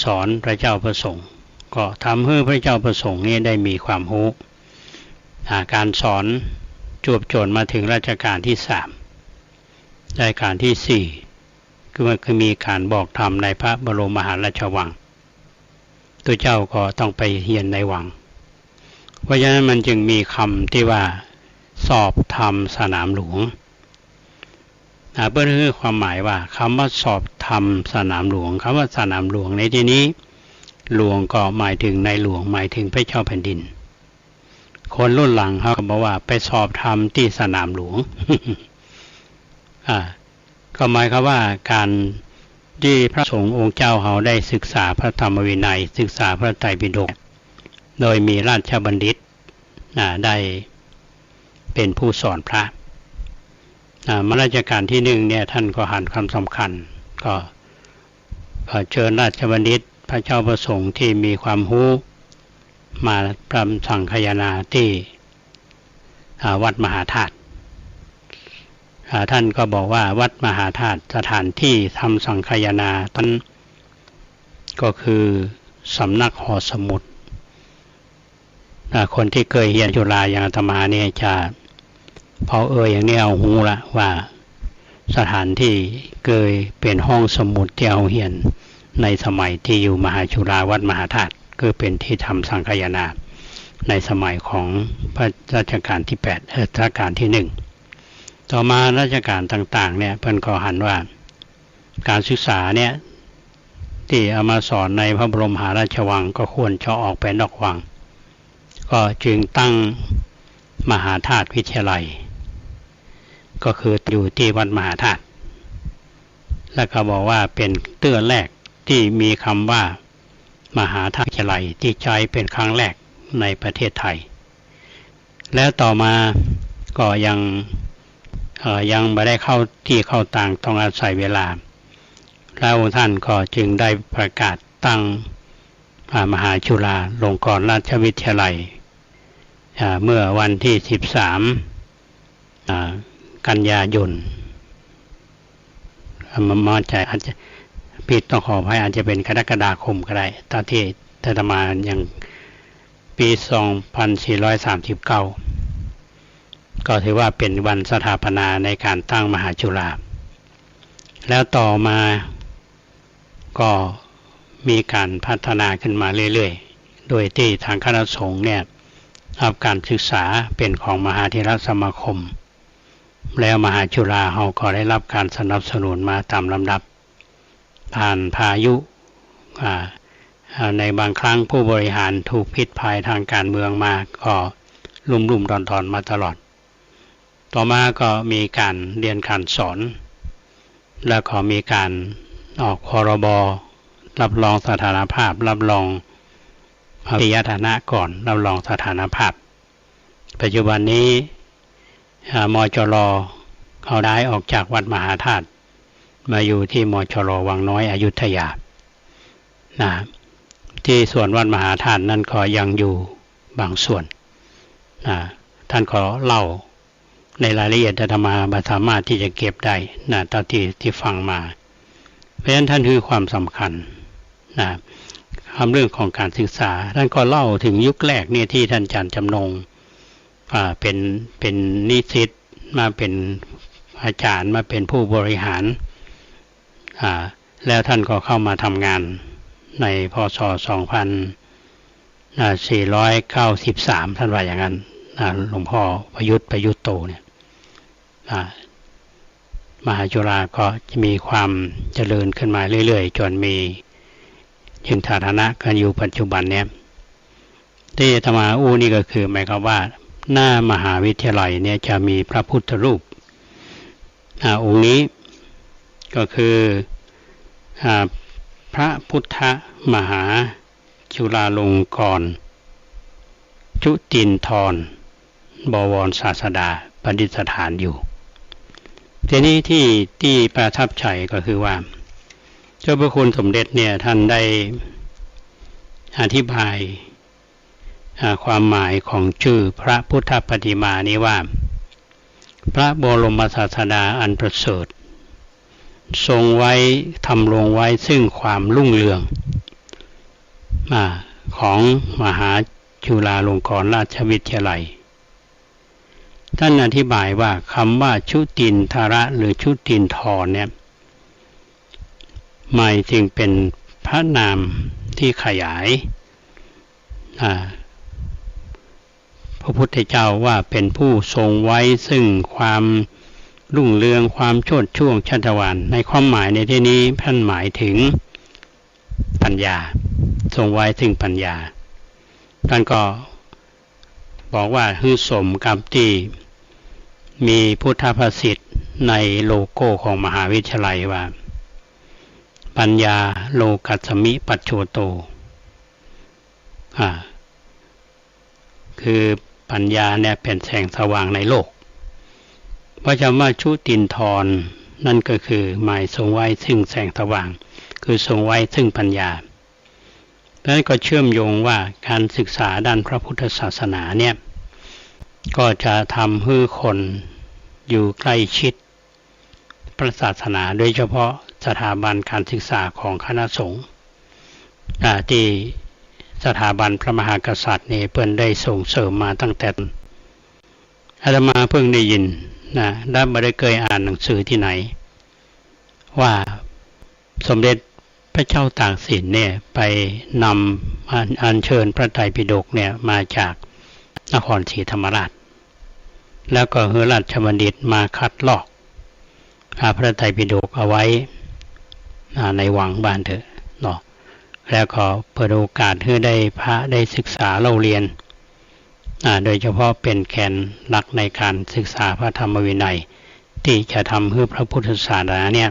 สอนพระเจ้าประสงค์ก็ทำให้พระเจ้าประสงค์นี้ได้มีความรู้การสอนจวบจนมาถึงรัชกาลที่3รัชกาลที่4คือมีการบอกธรรมในพระบรมมหาราชวังตัวเจ้าก็ต้องไปเรียนในวังเพราะฉะนั้นมันจึงมีคำที่ว่าสอบธรรมสนามหลวงเพื่อให้ความหมายว่าคำว่าสอบธรรมสนามหลวงคำว่าสนามหลวงในที่นี้ หลวงก็หมายถึงในหลวงหมายถึงพระเจ้าแผ่นดินคนรุ่นหลังเขาก็บอกว่าไปสอบธรรมที่สนามหลวง ก็หมายความว่าการที่พระสงฆ์องค์เจ้าเขาได้ศึกษาพระธรรมวินัยศึกษาพระไตรปิฎกโดยมีราชบัณฑิตได้เป็นผู้สอนพระมาราชการที่หนึ่งเนี่ยท่านก็หันความสำคัญก็เชิญราชบัณฑิตพระเจ้าประสงค์ที่มีความรู้มาพรำสังคายนาที่วัดมหาธาตุท่านก็บอกว่าวัดมหาธาตุสถานที่ทำสังคายนาท่านก็คือสำนักหอสมุดคนที่เคยเรียนจุฬาอย่างอาตมาเนี่ยจะพออย่างนี้เอาหูละว่าสถานที่เคยเป็นห้องสมุดที่เอาเรียนในสมัยที่อยู่มหาจุฬาวัดมหาธาตุก็เป็นที่ทำสังคายนาในสมัยของพระรัชกาลที่8รัชกาลที่1ต่อมารัชกาลต่างๆเนี่ยเพิ่นก็หันว่าการศึกษาเนี่ยที่เอามาสอนในพระบรมมหาราชวังก็ควรจะออกไปนอกวังก็จึงตั้งมหาธาตุวิทยาลัยก็คืออยู่ที่วัดมหาธาตุแล้วก็บอกว่าเป็นเตื้อแรกที่มีคำว่ามหาธาตุวิทยาลัยที่ใช้เป็นครั้งแรกในประเทศไทยแล้วต่อมาก็ยังไม่ได้เข้าที่เข้าต่างต้องอาศัยเวลาแล้วท่านก็จึงได้ประกาศตั้งมหาจุฬาลงกรณราชวิทยาลัยเมื่อวันที่13กันยายนมาจากอาจจะผิดต้องขออภัยอาจจะเป็นกรกฎาคมก็ได้ตอนที่อาตมาอย่างปี 2439 ก็ถือว่าเป็นวันสถาปนาในการตั้งมหาจุฬาแล้วต่อมาก็มีการพัฒนาขึ้นมาเรื่อยๆโดยที่ทางคณะสงฆ์เนี่ยรับการศึกษาเป็นของมหาเถรสมาคมแล้วมหาจุฬาเขาก็ได้รับการสนับสนุนมาตามลำดับผ่านพายุในบางครั้งผู้บริหารถูกพิษภัยทางการเมืองมาก็ลุ่มๆดอนๆมาตลอดต่อมาก็มีการเรียนการสอนแล้วก็มีการออกพรบรับรองสถานภาพรับรองวิทยาฐานะก่อนรับรองสถานภาพปัจจุบันนี้มจร.เขาได้ออกจากวัดมหาธาตุมาอยู่ที่มจร.วังน้อยอยุธยาที่ส่วนวัดมหาธาตุนั่นก็ยังอยู่บางส่วนท่านก็เล่าในรายละเอียดอาตมาสามารถที่จะเก็บได้ตอนที่ฟังมาเพราะฉะนั้นท่านคือความสำคัญเรื่องของการศึกษาท่านก็เล่าถึงยุคแรกเนี่ยที่ท่านอาจารย์จำนงเป็นนิสิตมาเป็นอาจารย์มาเป็นผู้บริหารแล้วท่านก็เข้ามาทำงานในพ.ศ. 2493ท่านว่าอย่างนั้นหลวงพ่อประยุทธ์โตเนี่ยมหาจุฬาก็จะมีความเจริญขึ้นมาเรื่อยๆจนมีถึงฐานะกันอยู่ปัจจุบันเนี่ยที่อาตมานี่ก็คือหมายความว่าหน้ามหาวิทยาลัยเนี่ยจะมีพระพุทธรูปองค์นี้ก็คือพระพุทธมหาจุฬาลงกรณ์จุตินทรบวรศาสดาประดิษฐานอยู่ทีนี้ที่ประทับใจก็คือว่าเจ้าพระคุณสมเด็จเนี่ยท่านได้อธิบายความหมายของชื่อพระพุทธปฏิมานี้ว่าพระบรมศาสดาอันประเสริฐทรงไว้ทำลงไว้ซึ่งความรุ่งเรืองของมหาจุฬาลงกรณราชวิทยาลัยท่านอธิบายว่าคำว่าชุตินทระหรือชุตินทรเนี่ยหมายถึงเป็นพระนามที่ขยายพระพุทธเจ้าว่าเป็นผู้ทรงไว้ซึ่งความรุ่งเรืองความโชติช่วงชัชวาลในความหมายในที่นี้ท่านหมายถึงปัญญา ทรงไว้ซึ่งปัญญาท่านก็บอกว่าฮือสมกับที่มีพุทธภาษิตในโลโก้ของมหาวิทยาลัยว่าปัญญาโลกัสสมิปัจโชโตคือปัญญาเนี่ยเป็นแสงสว่างในโลกเพราะคำว่าชุตินทรนั่นก็คือหมายทรงไว้ซึ่งแสงสว่างคือทรงไว้ซึ่งปัญญาเพราะนั้นก็เชื่อมโยงว่าการศึกษาด้านพระพุทธศาสนาเนี่ยก็จะทำให้คนอยู่ใกล้ชิดพระศาสนาโดยเฉพาะสถาบันการศึกษาของคณะสงฆ์ที่สถาบันพระมหากษัตริย์นี่เพิ่นได้ส่งเสริมมาตั้งแต่อาตมาเพิ่งได้ยินนะและไม่ได้เคยอ่านหนังสือที่ไหนว่าสมเด็จพระเจ้าตากสินเนี่ยไปนำอัญเชิญพระไตรปิฎกเนี่ยมาจากนครศรีธรรมราชแล้วก็เฮราชบัณฑิตมาคัดลอกพระไตรปิฎกเอาไว้ในวังบ้านเถอะเนาะแล้วก็เปิดโอกาสให้ได้พระได้ศึกษาเล่าเรียนโดยเฉพาะเป็นแกนหลักในการศึกษาพระธรรมวินัยที่จะทำให้พระพุทธศาสนาเนี่ย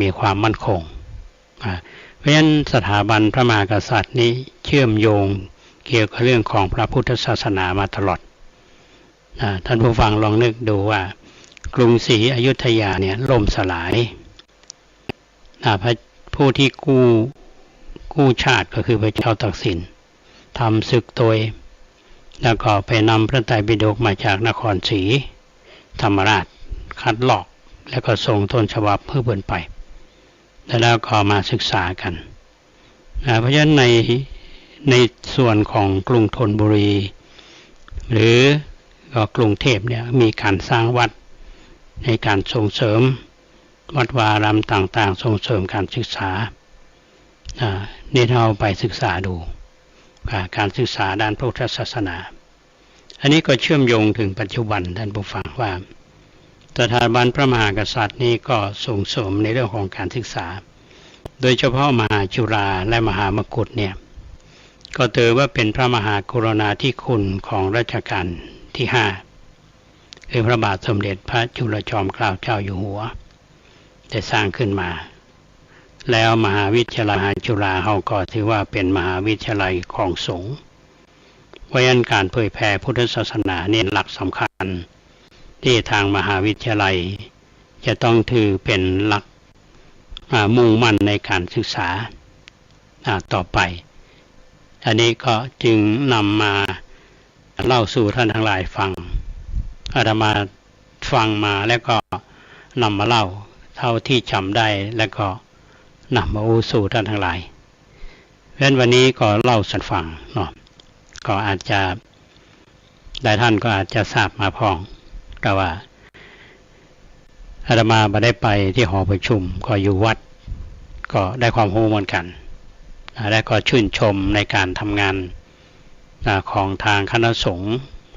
มีความมั่นคงเพราะฉะนั้นสถาบันพระมหากษัตริย์นี้เชื่อมโยงเกี่ยวกับเรื่องของพระพุทธศาสนามาตลอดท่านผู้ฟังลองนึกดูว่ากรุงศรีอยุธยาเนี่ยล่มสลายพระผู้ที่กู้ชาติก็คือพระเจ้าตากสินทำศึกโดยแล้วก็ไปนำพระไตรปิฎกมาจากนครศรีธรรมราชคัดลอกแล้วก็ส่งต้นฉบับเพื่อเพิ่นไปแล้วก็มาศึกษากันเพราะฉะนั้นในส่วนของกรุงธนบุรีหรือก็กรุงเทพเนี่ยมีการสร้างวัดในการส่งเสริมวัดวารามต่างๆส่งเสริมการศึกษานี่เราไปศึกษาดูการศึกษาด้านพระพุทธศาสนาอันนี้ก็เชื่อมโยงถึงปัจจุบันท่านผู้ฟังว่าสถาบันพระมหากษัตริย์นี่ก็ส่งเสริมในเรื่องของการศึกษาโดยเฉพาะมหาจุฬาและมหามกุฏเนี่ยก็ถือว่าเป็นพระมหากรุณาธิคุณของรัชกาลที่5คือพระบาทสมเด็จพระจุลจอมเกล้าเจ้าอยู่หัวได้สร้างขึ้นมาแล้วมหาวิทยาลัยจุฬาเฮาก็ถือว่าเป็นมหาวิทยาลัยของสงฆ์เพราะฉะนั้นการเผยแผ่พุทธศาสนาเนี่ยหลักสำคัญที่ทางมหาวิทยาลัยจะต้องถือเป็นหลักมุ่งมั่นในการศึกษาต่อไปอันนี้ก็จึงนำมาเล่าสู่ท่านทั้งหลายฟังอาตมาฟังมาแล้วก็นำมาเล่าเท่าที่จำได้แล้วก็นำมาสู่ท่านทั้งหลายเพราะฉะนั้นวันนี้ก็เล่าสู่ฟังเนาะก็อาจจะหลายท่านก็อาจจะทราบมาพ้องแต่ว่าอาตมาไม่ได้ไปที่หอประชุมก็อยู่วัดก็ได้ความรู้เหมือนกันและก็ชื่นชมในการทำงานของทางคณะสงฆ์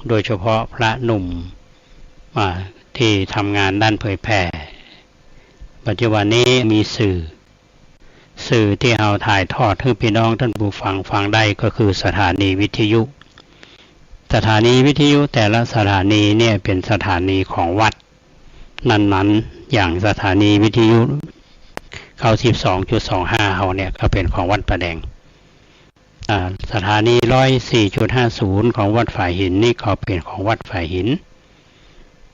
โดยเฉพาะพระหนุ่มที่ทำงานด้านเผยแผ่ปัจจุบันนี้มีสื่อที่เอาถ่ายทอดให้พี่น้องท่านผู้ฟังได้ก็คือสถานีวิทยุแต่ละสถานีเนี่ยเป็นสถานีของวัดนั้นๆอย่างสถานีวิทยุ92.25 เฮาเนี่ยก็เป็นของวัดประแดงสถานี 104.50 ของวัดฝ่ายหินนี่ก็เป็นของวัดฝ่ายหิน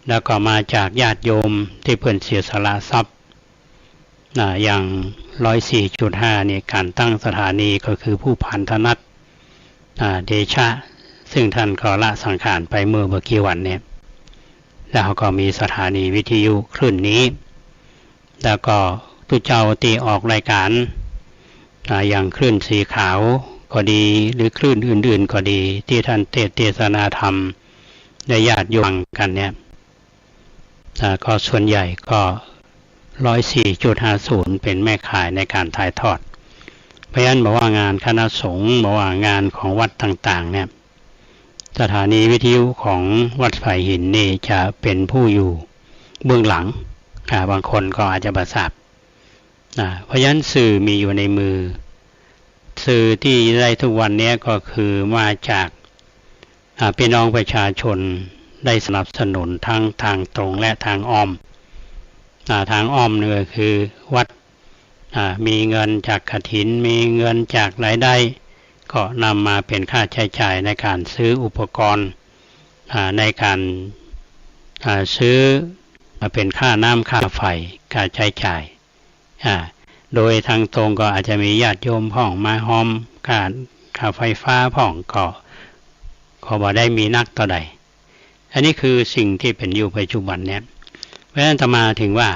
แล้วก็มาจากญาติโยมที่เพิ่นเสียสละทรัพย์อย่าง 104.5 นี่การตั้งสถานีก็คือผู้พันธนัทเดชะซึ่งท่านก็ละสังขารไปเมื่อกี่วันเนี่ยแล้วก็มีสถานีวิทยุคลื่นนี้แล้วก็ทุกเจ้าตีออกรายการอย่างคลื่นสีขาวก็ดีหรือคลื่นอื่นๆก็ดีที่ท่านเทศนาธรรมได้ญาติโยมกันเนี่ยก็ส่วนใหญ่ก็ 104.50 เป็นแม่ข่ายในการถ่ายทอดเพราะฉะนั้นบอกว่างานคณะสงฆ์บอกว่างานของวัดต่างๆเนี่ยสถานีวิทยุของวัดฝ่ายหินนี่จะเป็นผู้อยู่เบื้องหลังบางคนก็อาจจะประสาทเพราะฉะนั้นสื่อมีอยู่ในมือ สื่อที่ได้ทุกวันนี้ก็คือมาจากพี่น้องประชาชนได้สนับสนุนทั้งทางตรงและทางอ้อมทางอ้อมนี่ก็คือวัดมีเงินจากกฐินมีเงินจากรายได้ก็นำมาเป็นค่าใช้จ่ายในการซื้ออุปกรณ์ในการซื้อเป็นค่าน้ำค่าไฟค่าใช้จ่ายโดยทางตรงก็อาจจะมีญาติโยมพ่องมาหอมค่าไฟฟ้าพ่องก็บ่ได้มีนักต่อใดอันนี้คือสิ่งที่เป็นอยู่ปัจจุบันเนี่ยเพราะฉะนั้นจะมาถึงว่า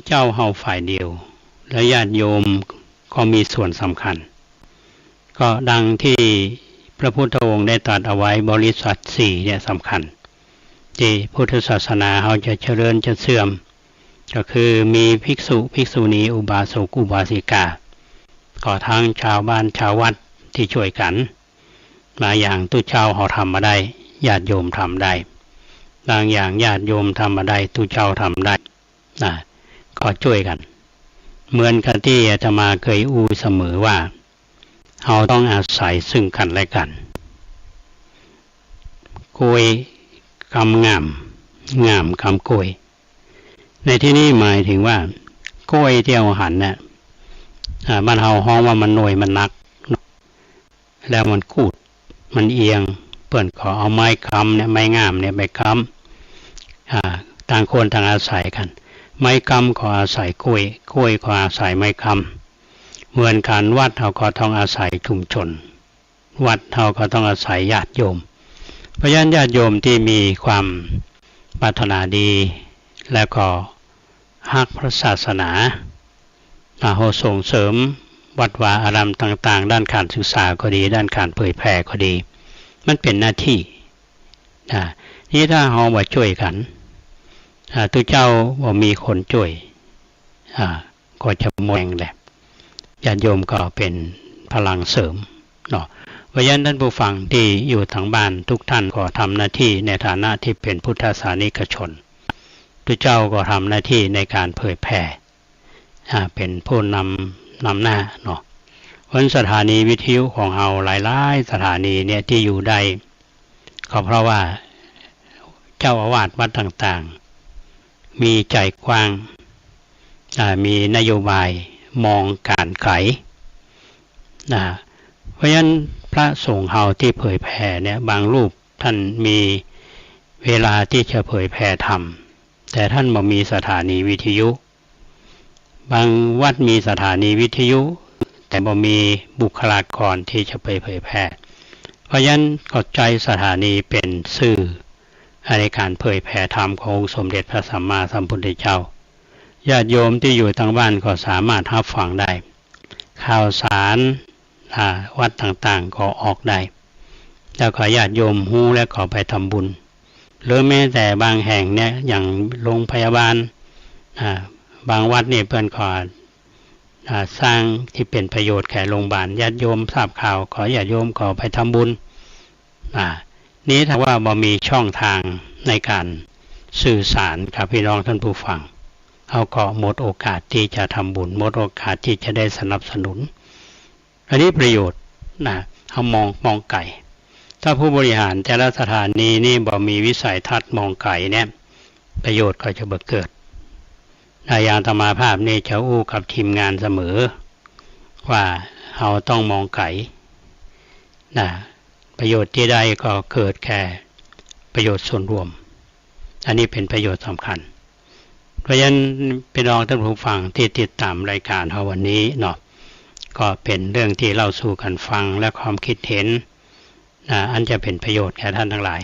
เจ้าเฮาฝ่ายเดียวและญาติโยมก็มีส่วนสำคัญก็ดังที่พระพุทธองค์ได้ตรัสเอาไว้บริษัท4เนี่ยสำคัญที่พุทธศาสนาเฮาจะเจริญจะเสื่อมก็คือมีภิกษุภิกษุณีอุบาสกอุบาสิกาก็ทั้งชาวบ้านชาววัดที่ช่วยกันมาอย่างตุเจ้าเฮาทำมาได้ญาติโยมทำได้บางอย่างญาติโยมทำมาได้ตุเจ้าทำได้ก็ช่วยกันเหมือนกับที่อาตมาเคยอู้เสมอว่าเราต้องอาศัยซึ่งกันและกันกล้วยคำงามคำกล้วยในที่นี้หมายถึงว่ากล้วยที่เอาหันเนี่ยบ้านเฮาฮ้องว่ามันหน่วยมันนักแล้วมันกูดมันเอียงเปิ้นขอเอาไม้ค้ำเนี่ยไม้งามเนี่ยไปค้ำต่างคนต่างอาศัยกันไม้ค้ำก็อาศัยกล้วยก็อาศัยไม้ค้ำเหมือนกันวัดเฮาก็ต้องอาศัยชุมชนวัดเฮาก็ต้องอาศัยญาติโยมเพราะฉะนั้นญาติโยมที่มีความปรารถนาดีแล้วก็ฮักพระศาสนาเฮาส่งเสริมวัดวาอารามต่างๆด้านการศึกษาก็ดีด้านการเผยแพร่ก็ดีมันเป็นหน้าที่นี่ถ้าเฮาบ่ช่วยกันตัวเจ้าบ่มีคนช่วยก็จะมองแหละญาติโยมก็เป็นพลังเสริมเนาะเพราะฉะนั้นท่านผู้ฟังที่อยู่ทางบ้านทุกท่านก็ทำหน้าที่ในฐานะที่เป็นพุทธศาสนิกชนตัวเจ้าก็ทำหน้าที่ในการเผยแผ่เป็นผู้นำหน้าเนาะเพราะสถานีวิทยุของเราหลายๆสถานีเนี่ยที่อยู่ได้ก็เพราะว่าเจ้าอาวาสวัดต่างๆมีใจกว้างมีนโยบายมองการไกลเพราะฉะนั้นพระสงฆ์เฮาที่เผยแผ่เนี่ยบางรูปท่านมีเวลาที่จะเผยแผ่ธรรมแต่ท่านบ่มีสถานีวิทยุบางวัดมีสถานีวิทยุแต่บ่มีบุคลากรที่จะไปเผยแผ่เพราะฉะนั้นก็ใจสถานีเป็นสื่อในการเผยแผ่ธรรมขององค์สมเด็จพระสัมมาสัมพุทธเจ้าญาติโยมที่อยู่ทางบ้านก็สามารถรับฟังได้ข่าวสารวัดต่างๆก็ออกได้แล้วก็ญาติโยมฮู้และก็ไปทำบุญหรือแม้แต่บางแห่งเนี่ยอย่างโรงพยาบาลบางวัดเนี่ยเพิ่นขอสร้างที่เป็นประโยชน์แก่โรงพยาบาลญาติโยมทราบข่าวขอญาติโยมขอไปทำบุญนี้ถ้าว่าบ่มีช่องทางในการสื่อสารกับพี่น้องท่านผู้ฟังเขาก็หมดโอกาสที่จะทำบุญหมดโอกาสที่จะได้สนับสนุนอันนี้ประโยชน์เขามองไกลถ้าผู้บริหารแต่ละสถานีนี่บ่มีวิสัยทัศน์มองไกลเนี่ยประโยชน์ก็จะเกิดอย่างธรรมาภาพนี่จะอู้กับทีมงานเสมอว่าเราต้องมองไกลประโยชน์ที่ได้ก็เกิดแค่ประโยชน์ส่วนรวมอันนี้เป็นประโยชน์สำคัญเพราะฉะนั้นพี่น้องท่านผู้ฟังที่ติดตามรายการเราวันนี้เนาะก็เป็นเรื่องที่เล่าสู่กันฟังและความคิดเห็นอันจะเป็นประโยชน์แก่ท่านทั้งหลาย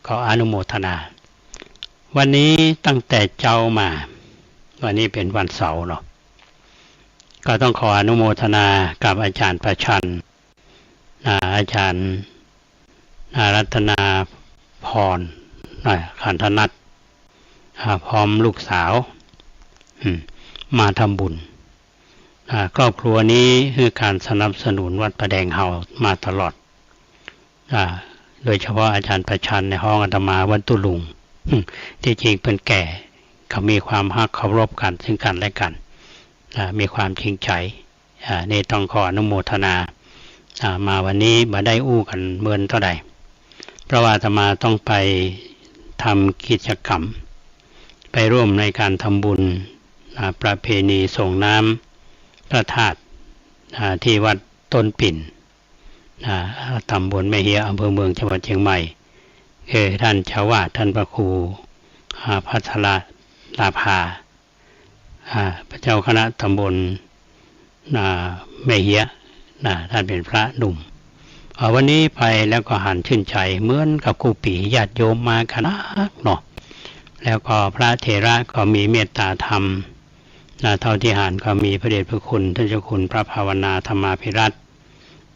ก็อนุโมทนาวันนี้ตั้งแต่เจ้ามาวันนี้เป็นวันเสาร์เนาะก็ต้องขออนุโมทนากับอาจารย์ประชันอาจารย์รัตนาพรขันธนัทพร้อมลูกสาวมาทำบุญครอบครัวนี้คือการสนับสนุนวัดประแดงเฮามาตลอดโดยเฉพาะอาจารย์ประชันในห้องอาตมาวัดตุลุงที่จริงเป็นแก่เขามีความฮักเคารพกันซึ่งกันและกัน มีความจริงใจนี่ต้องขออนุโมทนามาวันนี้มาได้อู้กันเมื่อเท่าใดเพราะว่าอาตมาต้องไปทำกิจกรรมไปร่วมในการทำบุญประเพณีส่งน้ำพระธาตุที่วัดต้นปิ่นตำบลแม่เฮียอำเภอเมืองจังหวัดเชียงใหม่ท่านเจ้าวาดท่านพระครูพัทรลาภาพระเจ้าคณะตำบลแม่เฮียท่านเป็นพระหนุ่มวันนี้ไปแล้วก็หันชื่นใจเหมือนกับครูปีญาติโยมมาคณะเนาะแล้วก็พระเถระก็มีเมตตาธรรมเท่าที่หันก็มีพระเดชพระคุณท่านเจ้าคุณพระภาวนาธรรมาภิรัตน์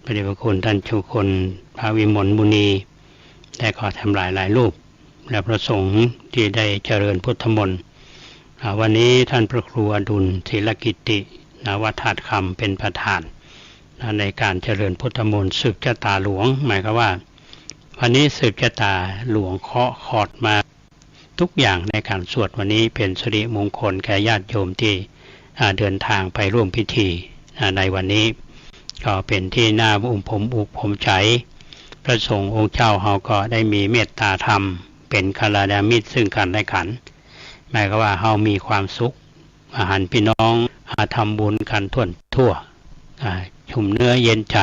พระเดชพระคุณท่านเจ้าคุณพระวิมลมุนีได้ขอทำหลายรูปและพระสงฆ์ที่ได้เจริญพุทธมนต์วันนี้ท่านพระครูอดุลศิลกิติวัดธาตุคำเป็นประธานในการเจริญพุทธมนต์สืบชะตาหลวงหมายความว่าวันนี้สืบชะตาหลวงเคาะขอดมาทุกอย่างในการสวดวันนี้เป็นสิริมงคลแก่ญาติโยมที่เดินทางไปร่วมพิธีในวันนี้ก็เป็นที่น่าอุ่นผมอุกผมใจพระสงฆ์องค์เจ้าเขาก็ได้มีเมตตาธรรมเป็นกัลยาณมิตรซึ่งกันและกันหมายความว่าเขามีความสุขอาหารพี่น้องทำบุญกันทั่วชุ่มเนื้อเย็นใจ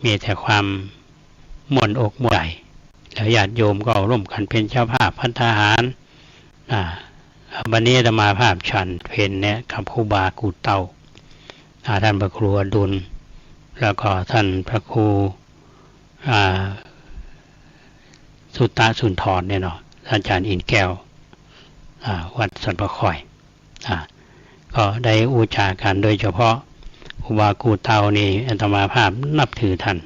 มีแต่ความม่วนอกม่วนใจแล้วญาติโยมก็ร่วมกันเป็นเจ้าภาพพัฒหารวันนี้อาตมาภาพฉันเพนเนี่ยกับครูบากูเตาท่านพระครูอดุลแล้วก็ท่านพระครูสุตตะสุนทรเนี่ยเนาะอาจารย์อินแก้ววัดสันปะคอยก็ได้อุจากันโดยเฉพาะครูบากูเตานี่อาตมาภาพนับถือท่าน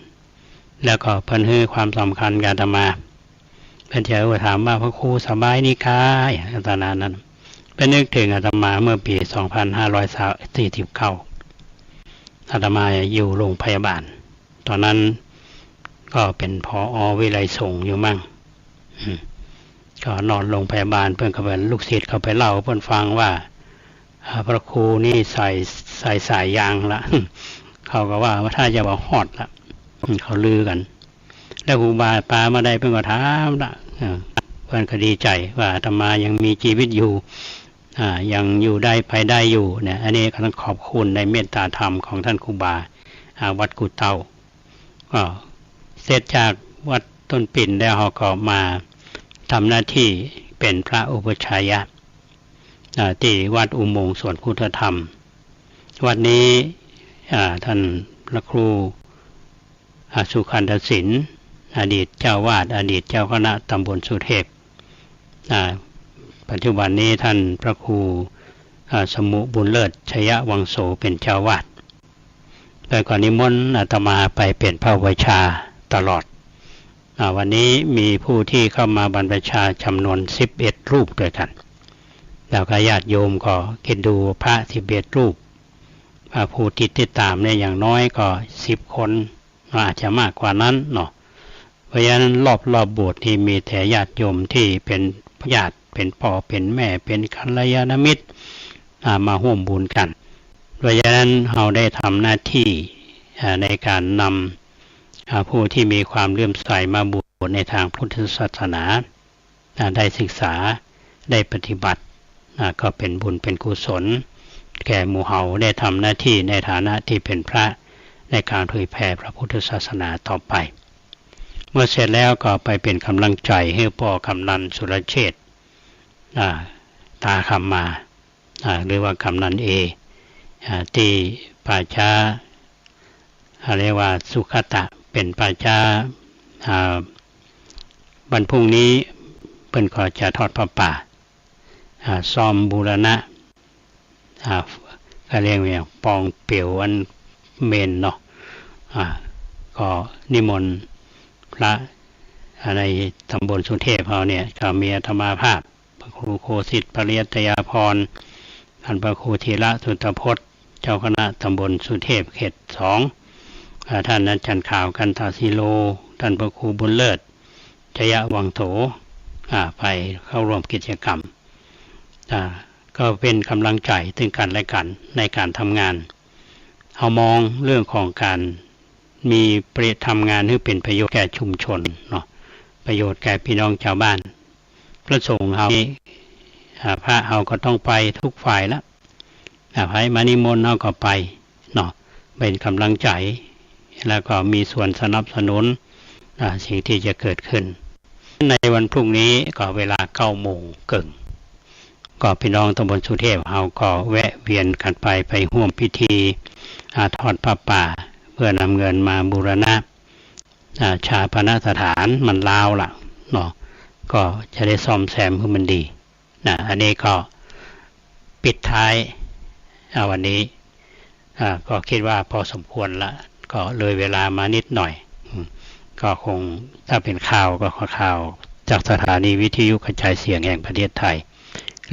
แล้วก็เพิ่นให้ความสำคัญกับอาตมาเพิ่นจะถามว่าพระครูสบายนี่คะตอนนั้นเป็นนึกถึงอาตมาเมื่อปี 2549อาตมาอยู่โรงพยาบาลตอนนั้นก็เป็นผอ.วิไลสงฆ์อยู่มั่งก็นอนโรงพยาบาลเพิ่นก็เป็นลูกศิษย์เขาไปเล่าเพิ่นฟังว่าพระครูนี่ใส่สายยางละเขาก็ว่าถ้าจะบอกฮอดละเขาลือกันแล้วครูบาปามาได้เพิ่นก็ถามละเพิ่นก็ดีใจว่าอาตมายังมีชีวิตอยู่ยังอยู่ได้ไปได้อยู่เนี่ยอันนี้ก็ต้องขอบคุณในเมตตาธรรมของท่านครูบาวัดกุเตาก็เสร็จจากวัดต้นปิ่นแล้วเขาก็มาทำหน้าที่เป็นพระอุปชัยยะที่วัดอุโมงค์สวนพุทธธรรมวัดนี้ท่านพระครูสุขันธศิลป์อดีตเจ้าวาดอดีตเจ้าคณะตำบลสุเทพปัจจุบันนี้ท่านพระครูสมุบุญเลิศชยวังโสเป็นเจ้าวาดโดยก่อนนิมนต์อาตมาไปเป็นพระวิชาตลอดวันนี้มีผู้ที่เข้ามาบรรพชาจำนวน11รูปด้วยกันแล้วก็ญาติโยมก็คิดดูพระ11รูปผู้ติดตามเนี่ยอย่างน้อยก็10คนอาจจะมากกว่านั้นเนาะเพราะฉะนั้นรอบโบสถ์ที่มีแต่ญาติโยมที่เป็นญาติเป็นพ่อเป็นแม่เป็นกัลยาณมิตรมาร่วมบุญกันเพราะฉะนั้นเราได้ทำหน้าที่ในการนำผู้ที่มีความเลื่อมใสมาบวชในทางพุทธศาสนาได้ศึกษาได้ปฏิบัติก็เป็นบุญเป็นกุศลแก่หมู่เฮาได้ทำหน้าที่ในฐานะที่เป็นพระในการเผยแผ่พระพุทธศาสนาต่อไปเมื่อเสร็จแล้วก็ไปเป็นกำลังใจให้พ่อกำนันสุรเชษฐ์ตาคำมาหรือว่ากำนันที่ป่าช้าเรียกว่าสุขตะเป็นป่าช้าวันพรุ่งนี้เพิ่นก็จะทอดผ้าป่าซ่อมบูรณะก็เรียกว่าปองเปี่ยวอันเมนเนาะก็นิมนต์พระในตำบลสุเทพเขาเนี่ยก็มีอาตมาภาพพระครูโคสิทธิ์ปริยัตยาภรณ์ท่านพระครูธีระสุตพจน์เจ้าคณะตำบลสุเทพเขต2ท่านอาจารย์ข่าวกันตาศิโลท่านพระครูบุญเลิศชยวังโถไปเข้าร่วมกิจกรรม ก็เป็นกำลังใจถึงกันและกันในการทำงานเอามองเรื่องของการมีทำงานให้เป็นประโยชน์แก่ชุมชนเนาะประโยชน์แก่พี่น้องชาวบ้านพระสงฆ์เฮาพระเฮาก็ต้องไปทุกฝ่ายละให้มานิมนต์เฮาก็ไปเนาะเป็นกำลังใจแล้วก็มีส่วนสนับสนุนสิ่งที่จะเกิดขึ้นในวันพรุ่งนี้ก็เวลา9 โมงเกิงก็พี่น้องตำบลสุเทพเฮาก็แวะเวียนกันไปร่วมพิธีทอดผ้าป่าเพื่อนำเงินมาบูรณะชาปนสถานมันลาวล่ะเนาะก็จะได้ซ่อมแซมให้มันดีอันนี้ก็ปิดท้ายวันนี้ก็คิดว่าพอสมควรละก็เลยเวลามานิดหน่อยก็คงถ้าเป็นข่าวก็ข่าวจากสถานีวิทยุกระจายเสียงแห่งประเทศไทย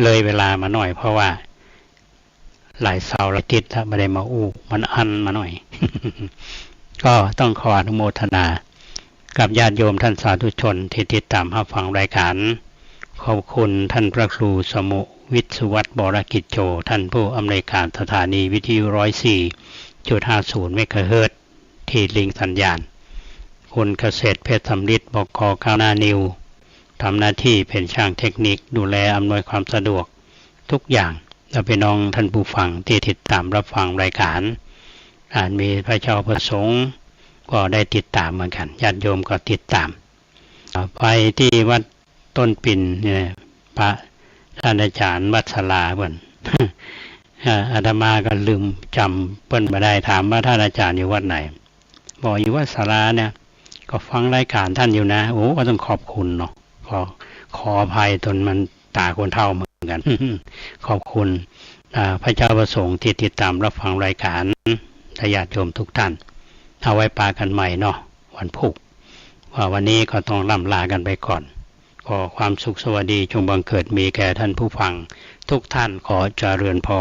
เลยเวลามาหน่อยเพราะว่าหลายเสาร์หลายอาทิตย์ถ้าไม่ได้มามันอันมาหน่อย ก็ต้องขออนุโมทนากับญาติโยมท่านสาธุชนที่ติดตามรับฟังรายการขอบคุณท่านพระครูสมุวิทย์สุวัฒน์บรกิจโจท่านผู้อำนวยการสถานีวิทยุ 104.50 เมกะเฮิรตซ์ที่ลิงสัญญาณคุณเกษตรเพชรสำลิดบก.ก้าวหน้านิวทำหน้าที่เป็นช่างเทคนิคดูแลอำนวยความสะดวกทุกอย่างและพี่น้องท่านผู้ฟังที่ติดตามรับฟังรายการมีพระเจ้าประสงค์ก็ได้ติดตามเหมือนกันญาติโยมก็ติดตามไปที่วัดต้นปิ่นเนี่ยพระท่านอาจารย์วัดศาลาเพิ่น อาตมาก็ลืมจำเพิ่นมาได้ถามว่าท่านอาจารย์อยู่วัดไหนบอกอยู่วัดศาลาเนี่ยก็ฟังรายการท่านอยู่นะก็ต้องขอบคุณเนาะขออภัยตนมันตาคนเฒ่าเหมือนกัน ขอบคุณพระเจ้าประสงค์ที่ติดตามรับฟังรายการญาติโยมทุกท่านเอาไว้ปากันใหม่เนาะวันพุธว่าวันนี้ก็ต้องล่ำลากันไปก่อนขอความสุขสวัสดีจงบังเกิดมีแก่ท่านผู้ฟังทุกท่านขอเจริญพร